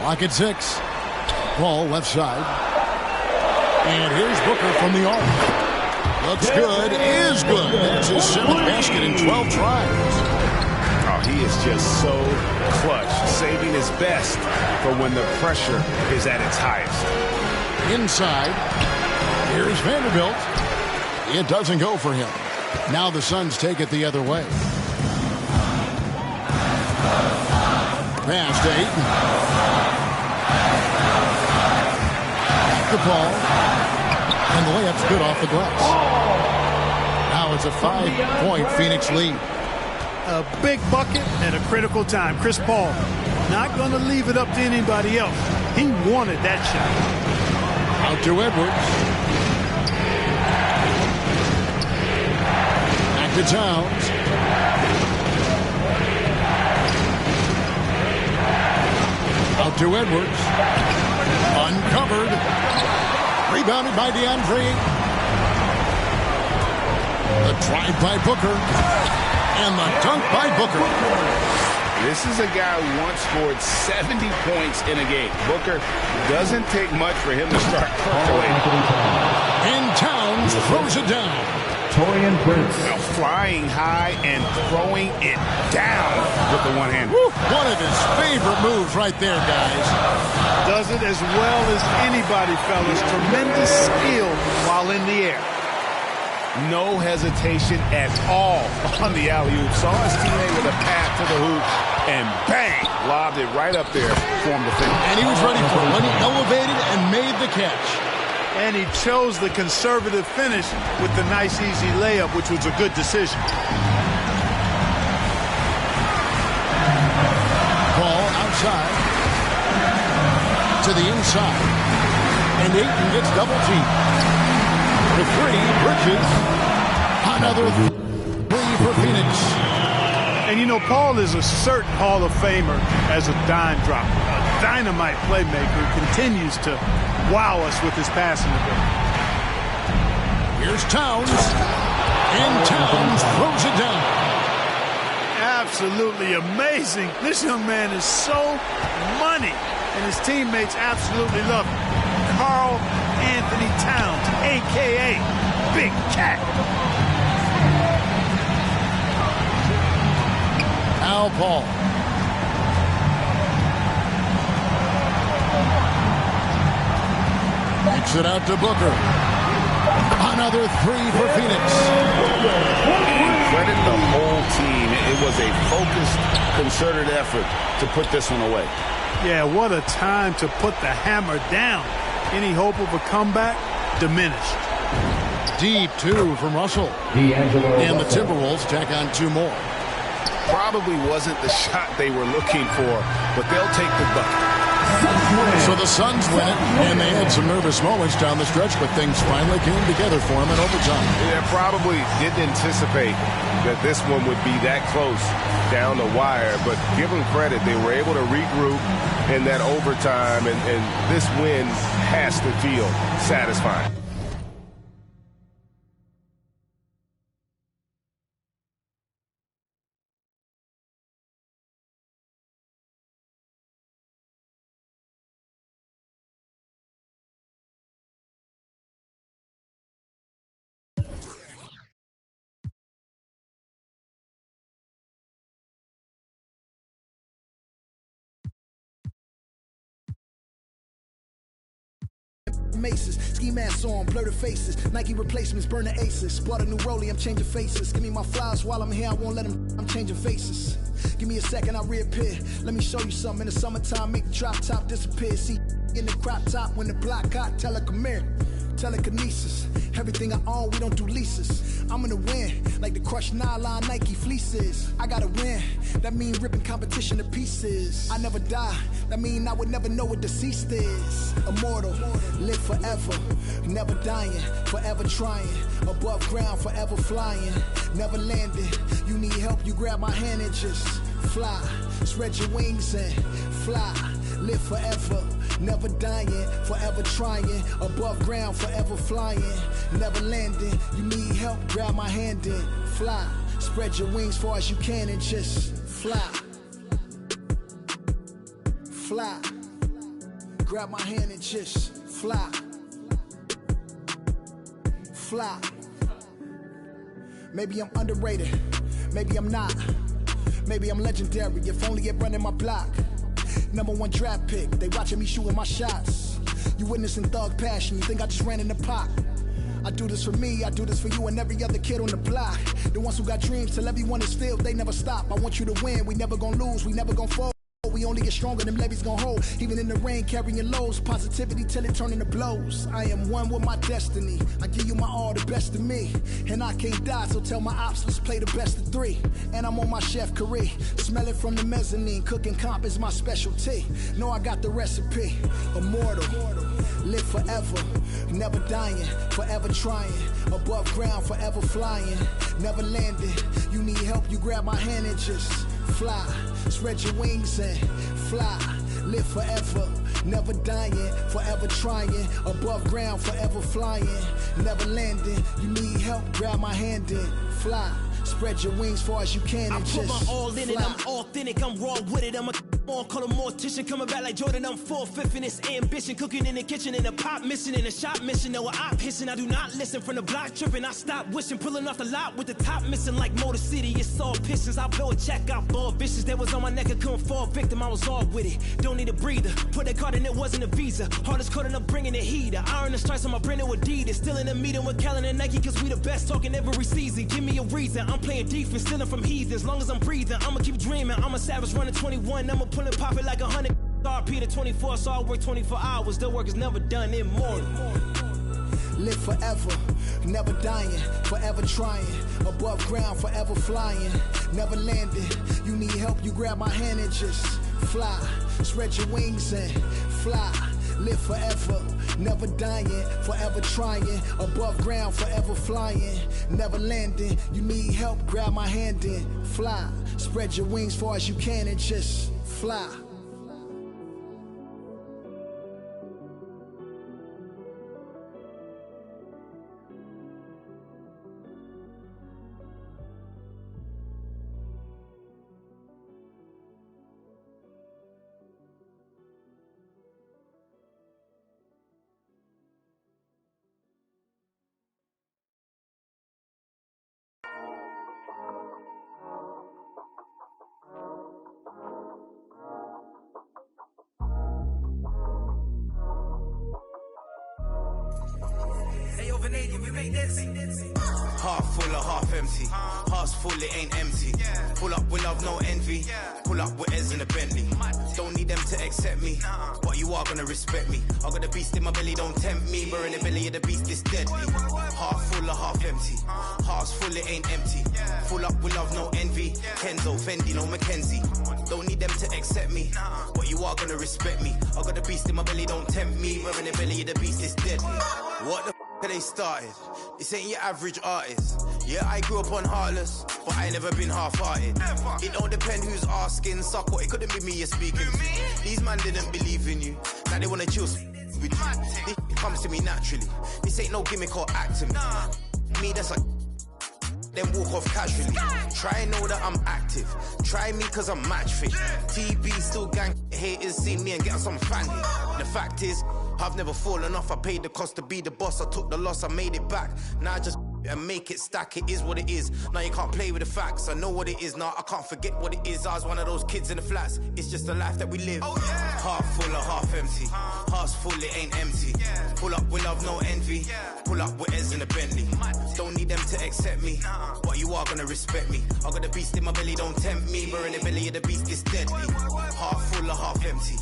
[SPEAKER 8] Clock at 6. Ball left side. And here's Booker from the arc. Looks good, is good. That's his 7th basket in 12 tries.
[SPEAKER 11] Oh, he is just so clutch, saving his best for when the pressure is at its highest.
[SPEAKER 8] Inside, here's Vanderbilt. It doesn't go for him. Now the Suns take it the other way. Pass to Ayton. The ball. And the layup's good off the glass. Now it's a 5-point Phoenix lead.
[SPEAKER 12] A big bucket at a critical time. Chris Paul not going to leave it up to anybody else. He wanted that shot.
[SPEAKER 8] Out to Edwards. Back to Towns. Out to Edwards. Uncovered. Rebounded by DeAndre. The drive by Booker. And the dunk by Booker.
[SPEAKER 9] This is a guy who once scored 70 points in a game. Booker doesn't take much for him to start percolating.
[SPEAKER 8] And Towns throws it down.
[SPEAKER 9] Torian Prince. Now flying high and throwing it down with the one hand.
[SPEAKER 8] One of his favorite moves right there, guys.
[SPEAKER 12] Does it as well as anybody, fellas. Tremendous skill while in the air.
[SPEAKER 11] No hesitation at all on the alley-oop. Saw his teammate with a pass to the hoop, and bang, lobbed it right up there for him to finish.
[SPEAKER 8] And he was ready for it when he elevated and made the catch.
[SPEAKER 12] And he chose the conservative finish with the nice, easy layup, which was a good decision.
[SPEAKER 8] Ball outside. To the inside. And Ayton gets double-teamed. The 3, Bridges. Another 3 for Phoenix.
[SPEAKER 12] And, you know, Paul is a certain Hall of Famer as a dime dropper. A dynamite playmaker who continues to wow us with his passing ability.
[SPEAKER 8] Here's Towns. And Towns throws it down.
[SPEAKER 12] Absolutely amazing. This young man is so money. And his teammates absolutely love him. Karl Anthony Towns, a.k.a. Big Cat.
[SPEAKER 8] Al Paul. Kicks it out to Booker. Another 3 for Phoenix.
[SPEAKER 9] And credit the whole team. It was a focused, concerted effort to put this one away.
[SPEAKER 12] Yeah, what a time to put the hammer down. Any hope of a comeback? Diminished.
[SPEAKER 8] Deep 2 from Russell. And the Timberwolves tack on 2 more.
[SPEAKER 11] Probably wasn't the shot they were looking for, but they'll take the bucket.
[SPEAKER 8] So the Suns win it, and they had some nervous moments down the stretch, but things finally came together for them in overtime.
[SPEAKER 11] Yeah, probably didn't anticipate that this one would be that close down the wire, but give them credit. They were able to regroup in that overtime, and this win has to feel satisfying.
[SPEAKER 13] Maces, ski masks on, blur the faces, Nike replacements, burn the aces, bought a new rollie, I'm changing faces, give me my flowers while I'm here, I won't let them, I'm changing faces, give me a second, I'll reappear, let me show you something, in the summertime, make the drop top disappear, see, in the crop top, when the block hot, tell her come here, telekinesis. Everything I own, we don't do leases. I'm gonna win, like the crushed nylon Nike fleeces. I gotta win, that mean ripping competition to pieces. I never die, that mean I would never know what deceased is. Immortal, live forever, never dying, forever trying. Above ground, forever flying, never landing. You need help, you grab my hand and just fly. Spread your wings and fly. Live forever, never dying, forever trying. Above ground, forever flying, never landing. You need help, grab my hand and fly. Spread your wings far as you can and just fly. Fly. Grab my hand and just fly. Fly. Maybe I'm underrated, maybe I'm not. Maybe I'm legendary, if only it running my block. #1 draft pick, they watching me shooting my shots. You witnessing thug passion, you think I just ran in the pot. I do this for me, I do this for you and every other kid on the block. The ones who got dreams, till everyone is filled, they never stop. I want you to win, we never gonna lose, we never gonna fold. We only get stronger, them levees gon' hold. Even in the rain, carrying lows, positivity till it turn into blows. I am one with my destiny, I give you my all, the best of me. And I can't die, so tell my ops, let's play the best of 3. And I'm on my chef career, smell it from the mezzanine. Cooking comp is my specialty, know I got the recipe. Immortal, live forever, never dying, forever trying. Above ground, forever flying, never landing. You need help, you grab my hand and just fly. Spread your wings and fly. Live forever, never dying, forever trying. Above ground, forever flying, never landing. You need help, grab my hand and fly. Spread your wings far as you can and just
[SPEAKER 1] I put my all in
[SPEAKER 13] fly.
[SPEAKER 1] it, I'm authentic, I'm raw with it. I'm a call a mortician, coming back like Jordan, I'm 4/5 in this ambition. Cooking in the kitchen, in a pop mission, in a shop mission. No, I pissing, I do not listen. From the block tripping, I stop wishing. Pulling off the lot with the top missing like Motor City. It's all Pistons, I blow a check, I ball vicious. That was on my neck, I couldn't fall victim, I was all with it. Don't need a breather, put that card in, it wasn't a visa. Hardest code and I'm bringing the heater. Iron the stripes on my brand new Adidas. Still in a meeting with Kellen and Nike, cause we the best talking every season. Give me a reason, I'm playing defense, stealing from heathens. As long as I'm breathing, I'ma keep dreaming. I'm a savage running 21, I'ma pull and pop it like 100. RP to 24, so I work 24 hours. The work is never done, immortal.
[SPEAKER 13] Live forever, never dying, forever trying. Above ground, forever flying, never landing. You need help, you grab my hand and just fly. Spread your wings and fly. Live forever, never dying, forever trying. Above ground, forever flying, never landing. You need help, grab my hand and fly. Spread your wings far as you can and just fly.
[SPEAKER 14] Half full or half empty. Heart's full, it ain't empty. Pull up with love, no envy. Pull up with Ez in a Bentley. Don't need them to accept me, but you are gonna respect me. I got the beast in my belly, don't tempt me. We're in the belly of the beast, it's deadly. Half full or half empty. Heart's full, it ain't empty. Full up with love, no envy. Kenzo, Fendi, no Mackenzie. Don't need them to accept me, but you are gonna respect me. I got the beast in my belly, don't tempt me. We're in the belly of the beast, it's deadly. What the they started? This ain't your average artist. Yeah, I grew up on Heartless, but I never been half-hearted. It don't depend who's asking, suck what, it couldn't be me you're speaking to. These man didn't believe in you, now they wanna chill with you. It comes to me naturally, this ain't no gimmick or act to me. Me, that's like then walk off casually. Try and know that I'm active. Try me cause I'm match fit. TB still gang haters see me and get some fan hit. The fact is, I've never fallen off. I paid the cost to be the boss. I took the loss, I made it back. Now I just and make it stack. It is what it is. Now you can't play with the facts. I know what it is now. I can't forget what it is. I was one of those kids in the flats. It's just the life that we live. Half full or half empty. Heart's full, it ain't empty. Pull up with love, no envy. Pull up with Ez in a Bentley. Don't need them to accept me, but you are gonna respect me. I got the beast in my belly, don't tempt me. We're in the belly of the beast, it's deadly. Half full or half empty.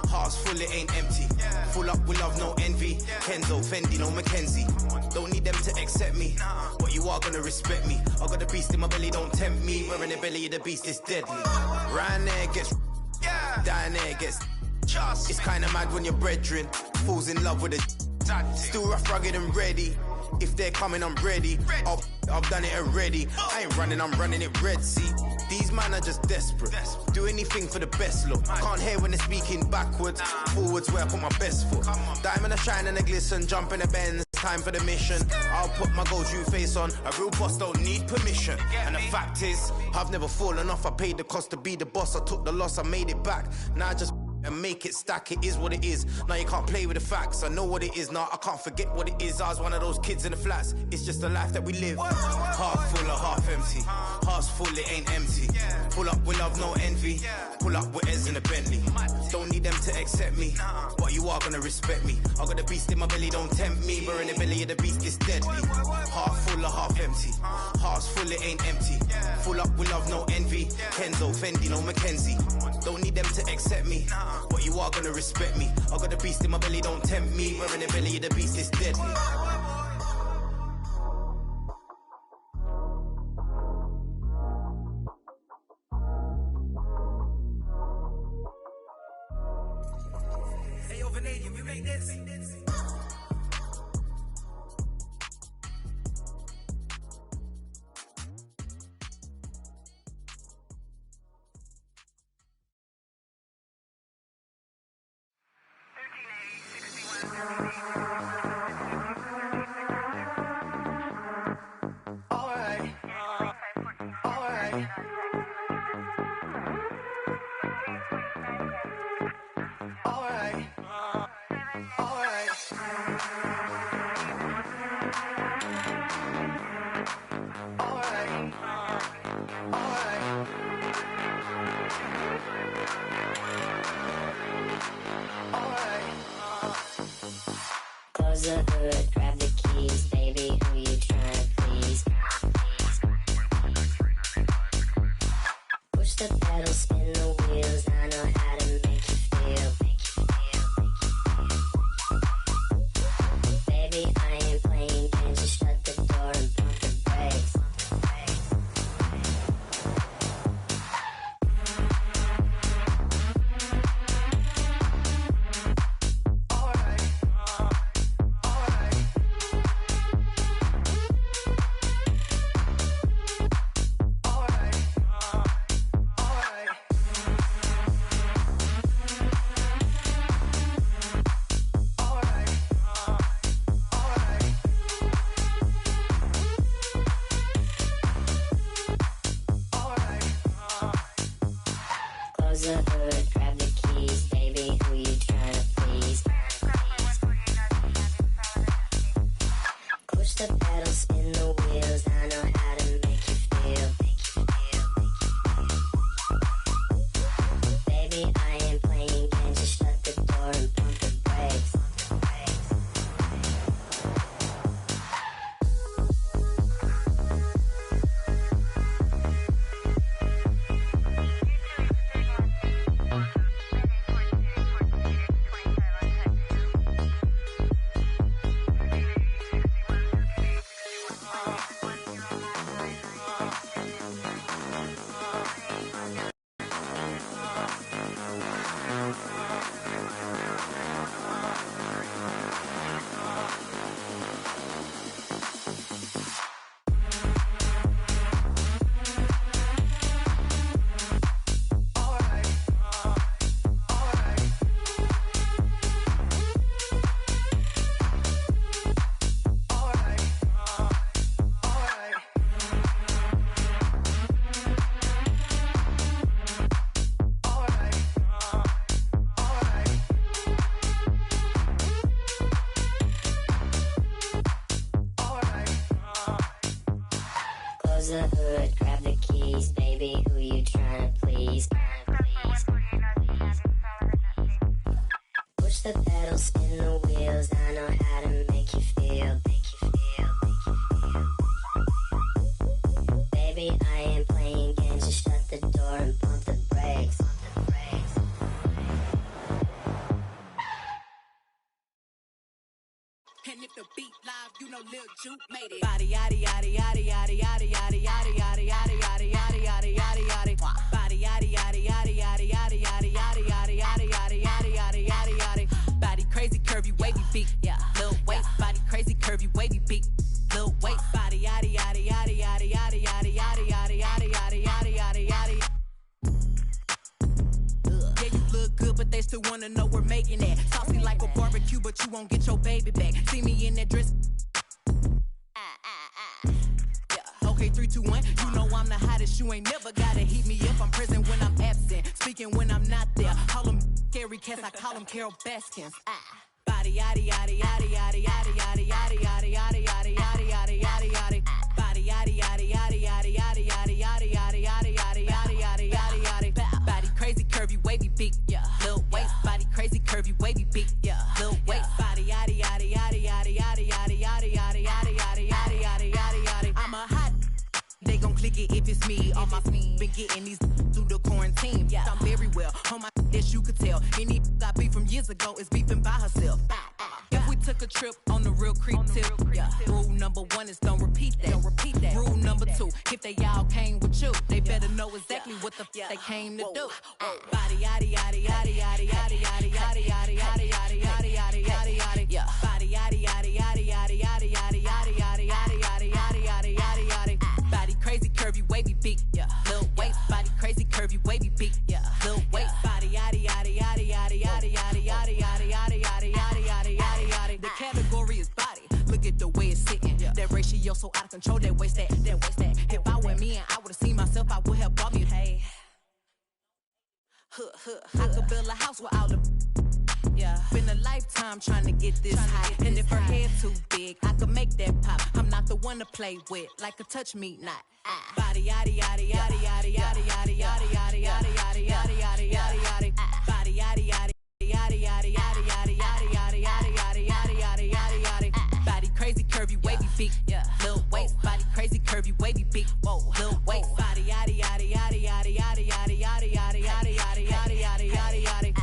[SPEAKER 14] Heart's full, it ain't empty. Full up with love, no envy. Kenzo, Fendi, no Mackenzie. Don't need them to accept me, but you are gonna respect me. I got a beast in my belly, don't tempt me. Wearing the belly of the beast is deadly. Ryan there gets, dying there gets. It's kinda mad when your brethren falls in love with a still rough, rugged and ready. If they're coming, I'm ready. I've done it already. I ain't running, I'm running it red. See, these man are just desperate. Do anything for the best look. Can't hear when they're speaking backwards. Forwards where I put my best foot. Diamond a shine and a glisten, jump in a Benz. Time for the mission. I'll put my gold true face on. A real boss don't need permission. And the fact is, I've never fallen off. I paid the cost to be the boss. I took the loss, I made it back. Now I just and make it stack. It is what it is. Now you can't play with the facts. I know what it is now. I can't forget what it is. I was one of those kids in the flats. It's just the life that we live. Half full or half empty. Heart's full, it ain't empty. Pull up with love, no envy. Pull up with Ez in a Bentley. Don't need them to accept me, but you are gonna respect me. I got a beast in my belly, don't tempt me. We're in the belly of the beast, it's deadly. Half full or half empty. Heart's full, it ain't empty. Full up with love, no envy. Kenzo, Fendi, no Mackenzie. Don't need them to accept me, but you are gonna respect me. I got a beast in my belly, don't tempt me. We're in the belly of the beast, it's deadly.
[SPEAKER 1] Hey, over Canadian, we make this.
[SPEAKER 15] Close the hood, grab the keys, baby, who you tryna please? Push the pedal, spin the wheels, I know how to make you feel. Baby, I ain't playing games, just shut the door and pump the brakes. Close the hood, grab the keys, baby, who you tryna please? Push the pedal, spin the wheels, I know how to make you feel. Baby, I ain't playing games, just shut the door and pump the brakes. Close the hood, grab the keys, baby, who you tryna please? Push the pedal, spin the wheels, I know how to make you feel. Baby, I ain't playing games, just shut the door and pump the brakes.
[SPEAKER 1] And if the beat live, you know Lil Juke made it. Body yaddy yaddy yaddy yaddy yaddy yaddy yaddy yaddy yaddy yaddy yaddy yaddy yaddy yaddy. Body yaddy yaddy yaddy yaddy yaddy yaddy yaddy yaddy yaddy yaddy yaddy yaddy yaddy yaddy. Body crazy, curvy, wavy beat. Yeah, Lil waist. Body crazy, curvy, wavy beat. Lil waist. Body yaddy yaddy yaddy yaddy yaddy yaddy yaddy yaddy yaddy yaddy yaddy yaddy yaddy. Yeah, you look good, but they still wanna know we're making it. Saucy like a barbecue, but you won't get your baby back. See me in that dress. Yeah, okay, 3, 2, 1. You know I'm the hottest. You ain't never gotta heat me up. I'm present when I'm absent, speaking when I'm not there. Call them scary cats, I call them Carol Baskins. Body yaddy yaddy yaddy yaddy yaddy yaddy yaddy yaddy yaddy yaddy yaddy yaddy yaddy yaddy. Body yaddy yaddy yaddy yaddy yaddy yaddy yaddy yaddy yaddy yaddy yaddy yaddy yaddy yaddy. Body crazy, curvy, wavy beat. Yeah, Lil waist. Body crazy, curvy, wavy beat. Yeah, Lil waist. Body yaddy yaddy yaddy yaddy yaddy yaddy yaddy yaddy yaddy yaddy yaddy yaddy yaddy yaddy. I'm a hot. They gon' click it if it's me. All my been getting these through the quarantine. Yeah, I'm very well on my as you could tell. Any I beef from years ago is beefing by herself. If we took a trip on the real creep tip, yeah. Rule number 1 is don't repeat that. Don't repeat that. Rule number 2, if they all came with you, they better know exactly what the they came to do. Body yaddy yaddy yaddy yaddy yaddy yaddy yaddy yaddy yaddy yaddy yaddy yaddy yaddy yaddy. Yeah. Body yaddy yaddy yaddy yaddy yaddy yaddy yaddy yaddy yaddy yaddy yaddy yaddy yaddy yaddy. Body crazy, curvy, wavy beat. Yeah. Lil waist. Body crazy, curvy, wavy beat. Yeah. Lil waist. Body yaddy yaddy yaddy yaddy yaddy yaddy yaddy yaddy yaddy yaddy yaddy yaddy yaddy yaddy. The category is body. Look at the way it's sitting. That ratio so out of control. That waist that. If I were me and I would've seen myself, I would have bought me. Hey. I could build a house with all the. Yeah, been a lifetime trying to get this high. And if her head too big, I could make that pop. I'm not the one to play with, like a touch me not. Body yaddy yaddy yaddy yaddy yaddy yaddy yaddy yaddy yaddy yaddy yaddy yaddy yaddy yaddy. Body yaddy yaddy yaddy yaddy yaddy yaddy yaddy yaddy yaddy yaddy yaddy yaddy yaddy yaddy. Body crazy, curvy, wavy beat. Yeah, Lil waist. Body crazy, curvy, wavy beat. Whoa, Lil waist. Body yaddy yaddy yaddy yaddy yaddy yaddy yaddy yaddy yaddy yaddy yaddy yaddy yaddy yaddy.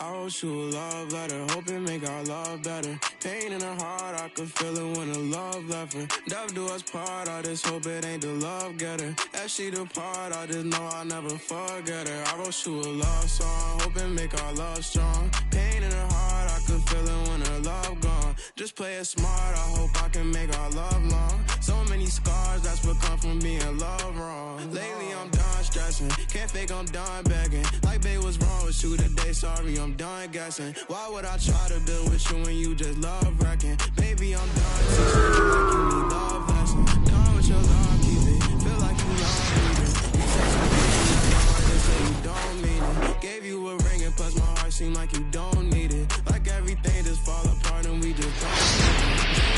[SPEAKER 16] I wrote you a love letter, hoping make our love better. Pain in her heart, I could feel it when the love left her. Death do us part, I just hope it ain't the love getter. As she depart, I just know I'll never forget her. I wrote you a love song, hoping make our love strong. Pain in her heart, I could feel it when her love gone. Just play it smart, I hope I can make our love long. So many scars, that's what come from being loved wrong. Lately I'm done stressing, can't fake I'm done begging. Like babe, what's wrong with you today? Sorry, I'm done guessing. Why would I try to build with you when you just love wrecking? Baby, I'm done teaching you like you need love lesson. Done with your love, keep it. Feel like you love me. You say something, just say you don't mean it. Gave you a ring and plus my heart seem like you don't need it. Like everything just fall apart and we just don't need it.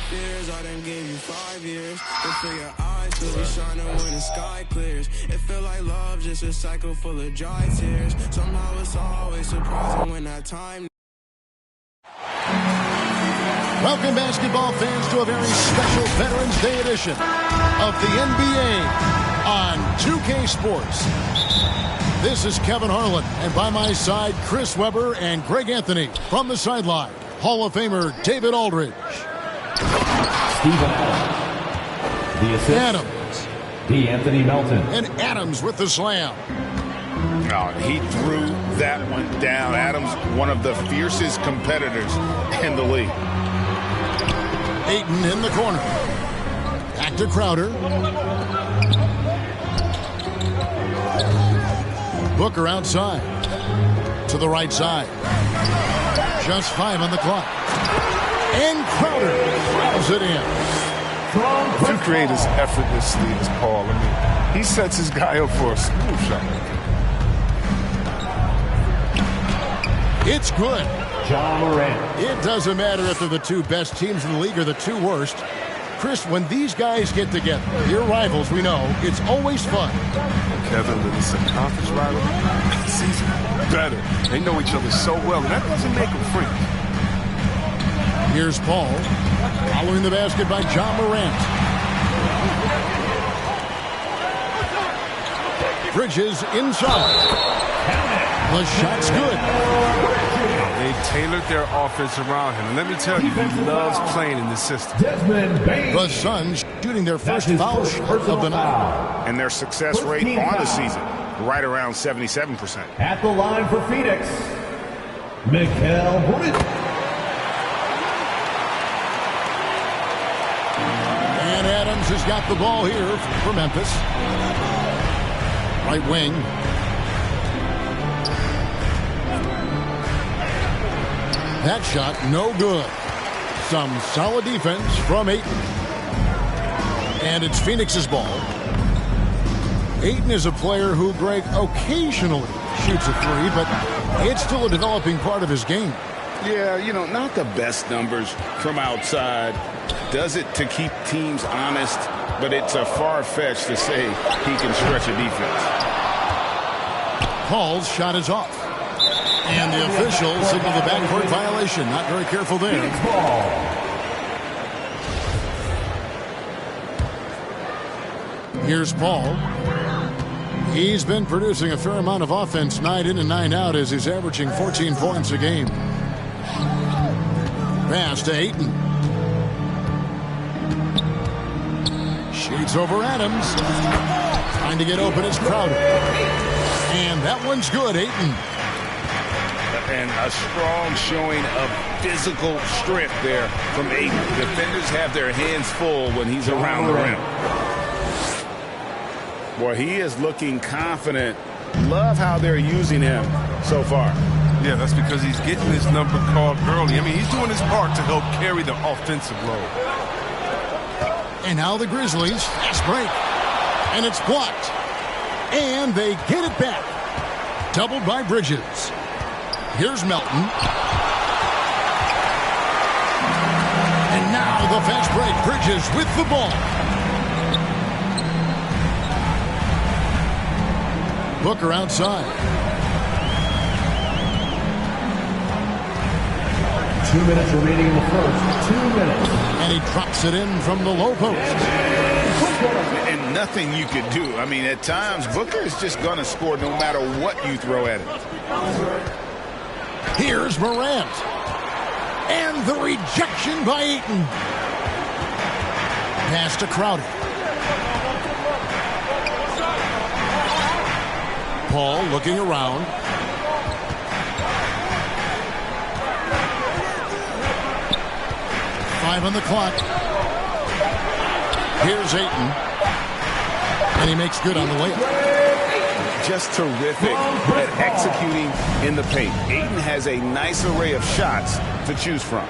[SPEAKER 16] Fears, I done gave you 5 years. But for your eyes to be shining when the sky clears. It feel like love, just a cycle full of dry tears. Somehow it's always surprising when that time.
[SPEAKER 8] Welcome, basketball fans, to a very special Veterans Day edition of the NBA on 2K Sports. This is Kevin Harlan, and by my side, Chris Webber and Greg Anthony. From the sideline, Hall of Famer David Aldridge.
[SPEAKER 4] Steve Adams. The assist.
[SPEAKER 8] Adams.
[SPEAKER 4] D. Anthony Melton.
[SPEAKER 8] And Adams with the slam.
[SPEAKER 9] Oh, he threw that one down. Adams, one of the fiercest competitors in the league.
[SPEAKER 8] Ayton in the corner. Back to Crowder. Booker outside. To the right side. Just 5 on the clock. And Crowder throws it in.
[SPEAKER 9] To create as effortlessly as Paul. I mean, he sets his guy up for a smooth shot.
[SPEAKER 8] It's good.
[SPEAKER 4] John Morant.
[SPEAKER 8] It doesn't matter if they're the two best teams in the league or the two worst. Chris, when these guys get together, your rivals, we know, it's always fun.
[SPEAKER 5] Kevin, it's a conference rivalry. It's even better. They know each other so well, and that doesn't make them friends.
[SPEAKER 8] Here's Paul, following the basket by John Morant. Bridges inside. The shot's good.
[SPEAKER 2] They tailored their offense around him. And let me tell you, he loves playing in this system.
[SPEAKER 8] The Suns shooting their first foul shot of the night.
[SPEAKER 9] And their success rate on the season, right around 77%.
[SPEAKER 4] At the line for Phoenix, Mikal Bridges.
[SPEAKER 8] And Adams has got the ball here for Memphis. Right wing. That shot, no good. Some solid defense from Ayton. And it's Phoenix's ball. Ayton is a player who, Greg, occasionally shoots a three, but it's still a developing part of his game.
[SPEAKER 9] Yeah, you know, not the best numbers from outside. Does it to keep teams honest, but it's a far-fetched to say he can stretch a defense.
[SPEAKER 8] Paul's shot is off. And the official signaled the backcourt violation. Not very careful there. Here's Paul. He's been producing a fair amount of offense night in and night out as he's averaging 14 points a game. Pass to Ayton. Shoots over Adams. Trying to get open is Crowder. And that one's good, Ayton.
[SPEAKER 9] And a strong showing of physical strength there from Ayton. Defenders have their hands full when he's around the rim. Boy, he is looking confident. Love how they're using him so far.
[SPEAKER 2] Yeah, that's because he's getting his number called early. I mean, he's doing his part to help carry the offensive load.
[SPEAKER 8] And now the Grizzlies, fast break. And it's blocked. And they get it back. Doubled by Bridges. Here's Melton. And now the fast break. Bridges with the ball. Booker outside.
[SPEAKER 4] 2 minutes remaining in the first. 2 minutes.
[SPEAKER 8] And he drops it in from the low post.
[SPEAKER 9] And nothing you could do. I mean, at times, Booker is just going to score no matter what you throw at him.
[SPEAKER 8] Here's Morant. And the rejection by Ayton. Pass to Crowder. Paul looking around. Five on the clock. Here's Ayton. And he makes good on the layup.
[SPEAKER 9] Just terrific at executing in the paint. Ayton has a nice array of shots to choose from.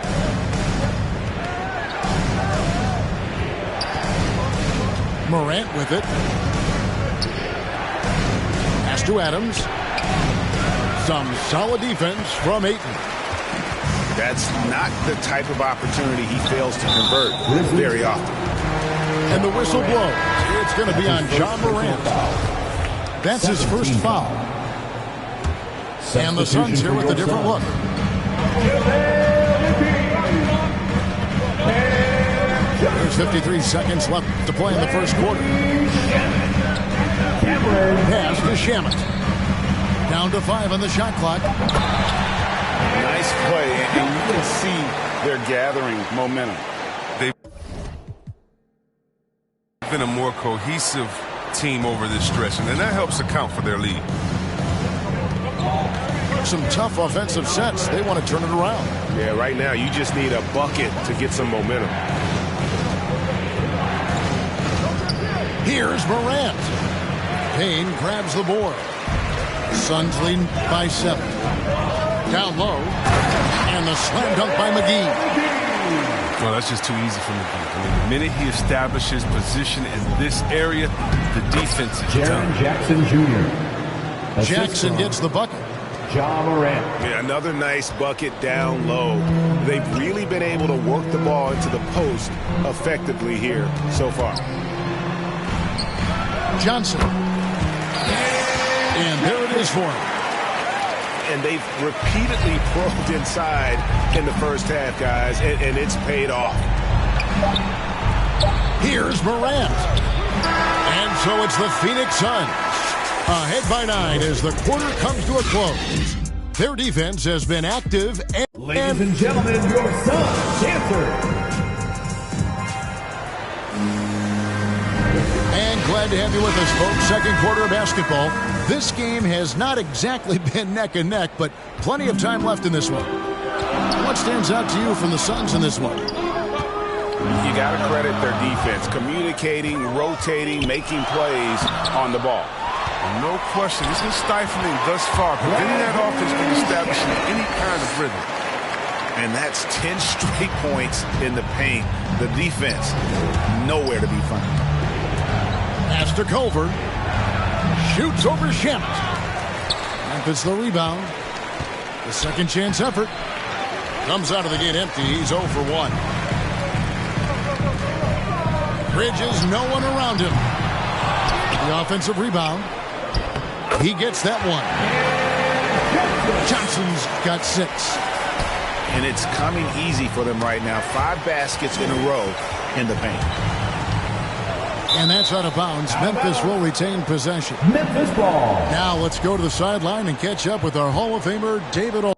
[SPEAKER 8] Morant with it. Pass to Adams. Some solid defense from Ayton.
[SPEAKER 9] That's not the type of opportunity he fails to convert very often.
[SPEAKER 8] And the whistle blows. It's going to be on John Morant. That's his first foul. And the Suns here with a different look. There's 53 seconds left to play in the first quarter. Pass to Shamet. Down to 5 on the shot clock.
[SPEAKER 9] Nice play, and you can see they're gathering momentum.
[SPEAKER 2] They've been a more cohesive team over this stretch, and that helps account for their lead.
[SPEAKER 8] Some tough offensive sets. They want to turn it around.
[SPEAKER 11] Yeah, right now you just need a bucket to get some momentum.
[SPEAKER 8] Here's Morant. Payne grabs the board. Suns lead by 7. Down low. And the slam dunk by McGee.
[SPEAKER 2] Well, that's just too easy for McGee. I mean, the minute he establishes position in this area, the defense is done.
[SPEAKER 4] Jackson Jr.
[SPEAKER 8] Jackson gets the bucket.
[SPEAKER 9] Yeah, another nice bucket down low. They've really been able to work the ball into the post effectively here so far.
[SPEAKER 8] Johnson. And there it is for him.
[SPEAKER 9] And they've repeatedly probed inside in the first half, guys, and it's paid off.
[SPEAKER 8] Here's Morant. And so it's the Phoenix Suns ahead by 9 as the quarter comes to a close. Their defense has been active.
[SPEAKER 4] Ladies and gentlemen, your Suns dancer.
[SPEAKER 8] And glad to have you with us, folks. Second quarter of basketball. This game has not exactly been neck and neck, but plenty of time left in this one. What stands out to you from the Suns in this one?
[SPEAKER 9] You got to credit their defense, communicating, rotating, making plays on the ball.
[SPEAKER 17] No question, this is stifling thus far, preventing that offense from establishing any kind of rhythm.
[SPEAKER 9] And that's 10 straight points in the paint. The defense, nowhere to be found.
[SPEAKER 8] Pass to Culver. Shoots over Shamet. Memphis the rebound. The second chance effort. Comes out of the gate empty. He's 0 for 1. Bridges, no one around him. The offensive rebound. He gets that one. Johnson's got 6.
[SPEAKER 9] And it's coming easy for them right now. 5 baskets in a row in the paint.
[SPEAKER 8] And that's out of bounds. Memphis will retain possession.
[SPEAKER 4] Memphis ball.
[SPEAKER 8] Now let's go to the sideline and catch up with our Hall of Famer, David O.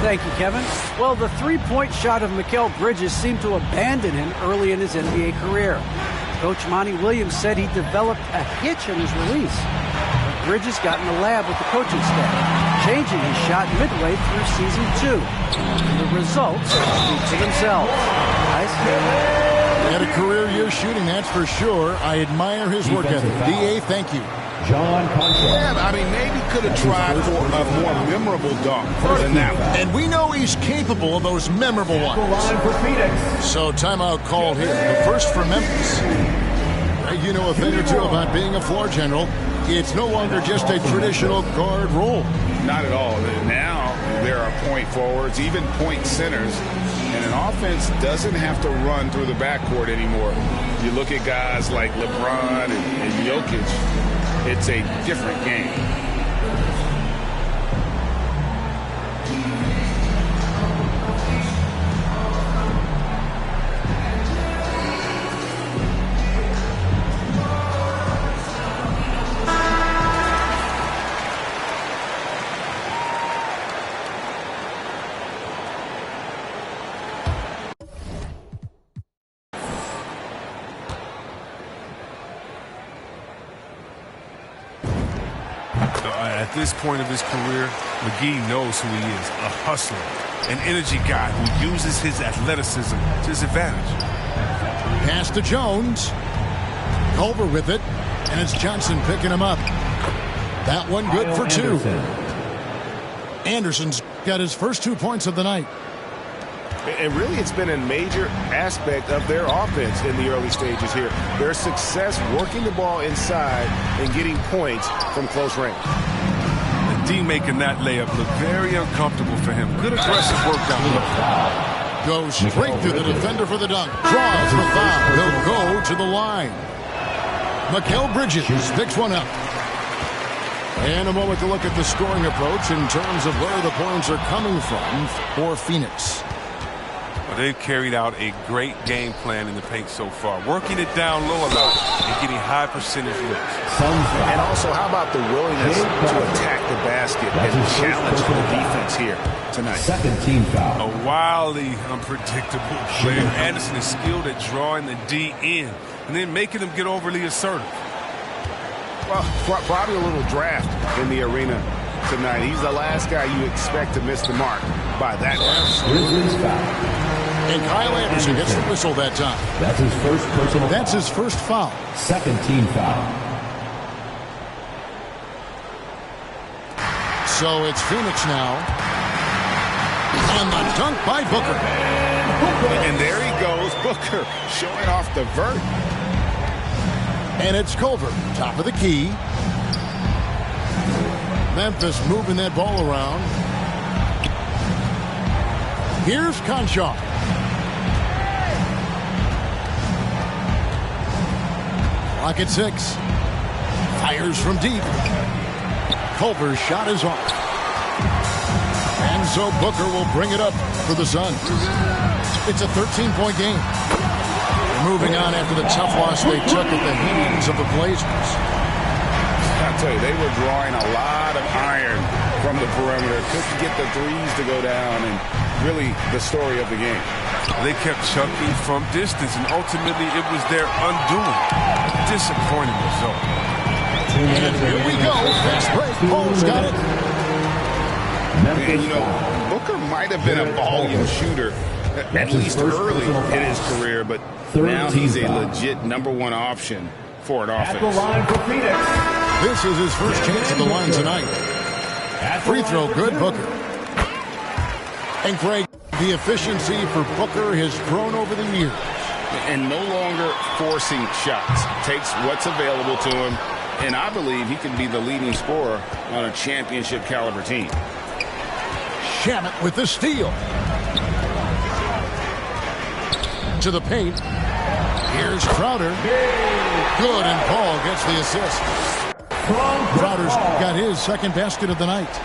[SPEAKER 10] Thank you, Kevin. Well, the three-point shot of Mikal Bridges seemed to abandon him early in his NBA career. Coach Monty Williams said he developed a hitch in his release. But Bridges got in the lab with the coaching staff, changing his shot midway through season 2. And the results speak for themselves. Guys?
[SPEAKER 8] He had a career year shooting, that's for sure. I admire his work ethic. D.A., thank you.
[SPEAKER 9] Yeah, I mean, maybe could have tried for a more memorable dunk than that one.
[SPEAKER 8] And we know he's capable of those memorable ones. So timeout called here. The first for Memphis. You know a thing or two about being a floor general. It's no longer just a traditional guard role.
[SPEAKER 9] Not at all. Now there are point forwards, even point centers, and an offense doesn't have to run through the backcourt anymore. You look at guys like LeBron and Jokic, it's a different game.
[SPEAKER 17] At this point of his career, McGee knows who he is, a hustler, an energy guy who uses his athleticism to his advantage.
[SPEAKER 8] Pass to Jones. Culver with it, and it's Johnson picking him up. That one good for 2. Anderson's got his first 2 points of the night.
[SPEAKER 9] And really, it's been a major aspect of their offense in the early stages here. Their success working the ball inside and getting points from close range.
[SPEAKER 17] The D making that layup look very uncomfortable for him. Good aggressive work down low.
[SPEAKER 8] Goes straight through the defender for the dunk. Draws the foul. He'll go to the line. Mikal Bridges picks one up. And a moment to look at the scoring approach in terms of where the points are coming from for Phoenix.
[SPEAKER 17] Well, they've carried out a great game plan in the paint so far, working it down low a lot and getting high percentage looks.
[SPEAKER 9] And also, how about the willingness to attack the basket and challenge the defense here tonight?
[SPEAKER 4] Second team foul.
[SPEAKER 17] A wildly unpredictable player. Anderson is skilled at drawing the D in and then making them get overly assertive.
[SPEAKER 9] Well, probably a little draft in the arena tonight. He's the last guy you expect to miss the mark by that much.
[SPEAKER 8] And Kyle Anderson gets the whistle that time.
[SPEAKER 4] That's his first personal.
[SPEAKER 8] That's his first foul.
[SPEAKER 4] Second team foul.
[SPEAKER 8] So it's Phoenix now. And the dunk by Booker.
[SPEAKER 9] And there he goes, Booker, showing off the vert.
[SPEAKER 8] And it's Culver, top of the key. Memphis moving that ball around. Here's Conchar. Clock at 6. Fires from deep. Culver's shot is off. And so Booker will bring it up for the Suns. It's a 13-point game. Moving on after the tough loss they took at the hands of the Blazers.
[SPEAKER 9] I'll tell you, they were drawing a lot of iron from the perimeter. Couldn't get the threes to go down, and really the story of the game.
[SPEAKER 17] They kept chunking from distance, and ultimately it was their undoing. Disappointing result.
[SPEAKER 8] And here we go. Fast break. Paul's got it.
[SPEAKER 9] And, you know, Booker might have been a volume shooter, at least early in his career, but now he's a legit #1 option for an offense.
[SPEAKER 4] At the line for Phoenix.
[SPEAKER 8] This is his first chance at the line tonight. Free throw, good, Booker. And Craig, the efficiency for Booker has grown over the years.
[SPEAKER 9] And no longer forcing shots. Takes what's available to him, and I believe he can be the leading scorer on a championship caliber team.
[SPEAKER 8] Shamet with the steal. To the paint. Here's Crowder. Good, and Paul gets the assist. Crowder's got his second basket of the night.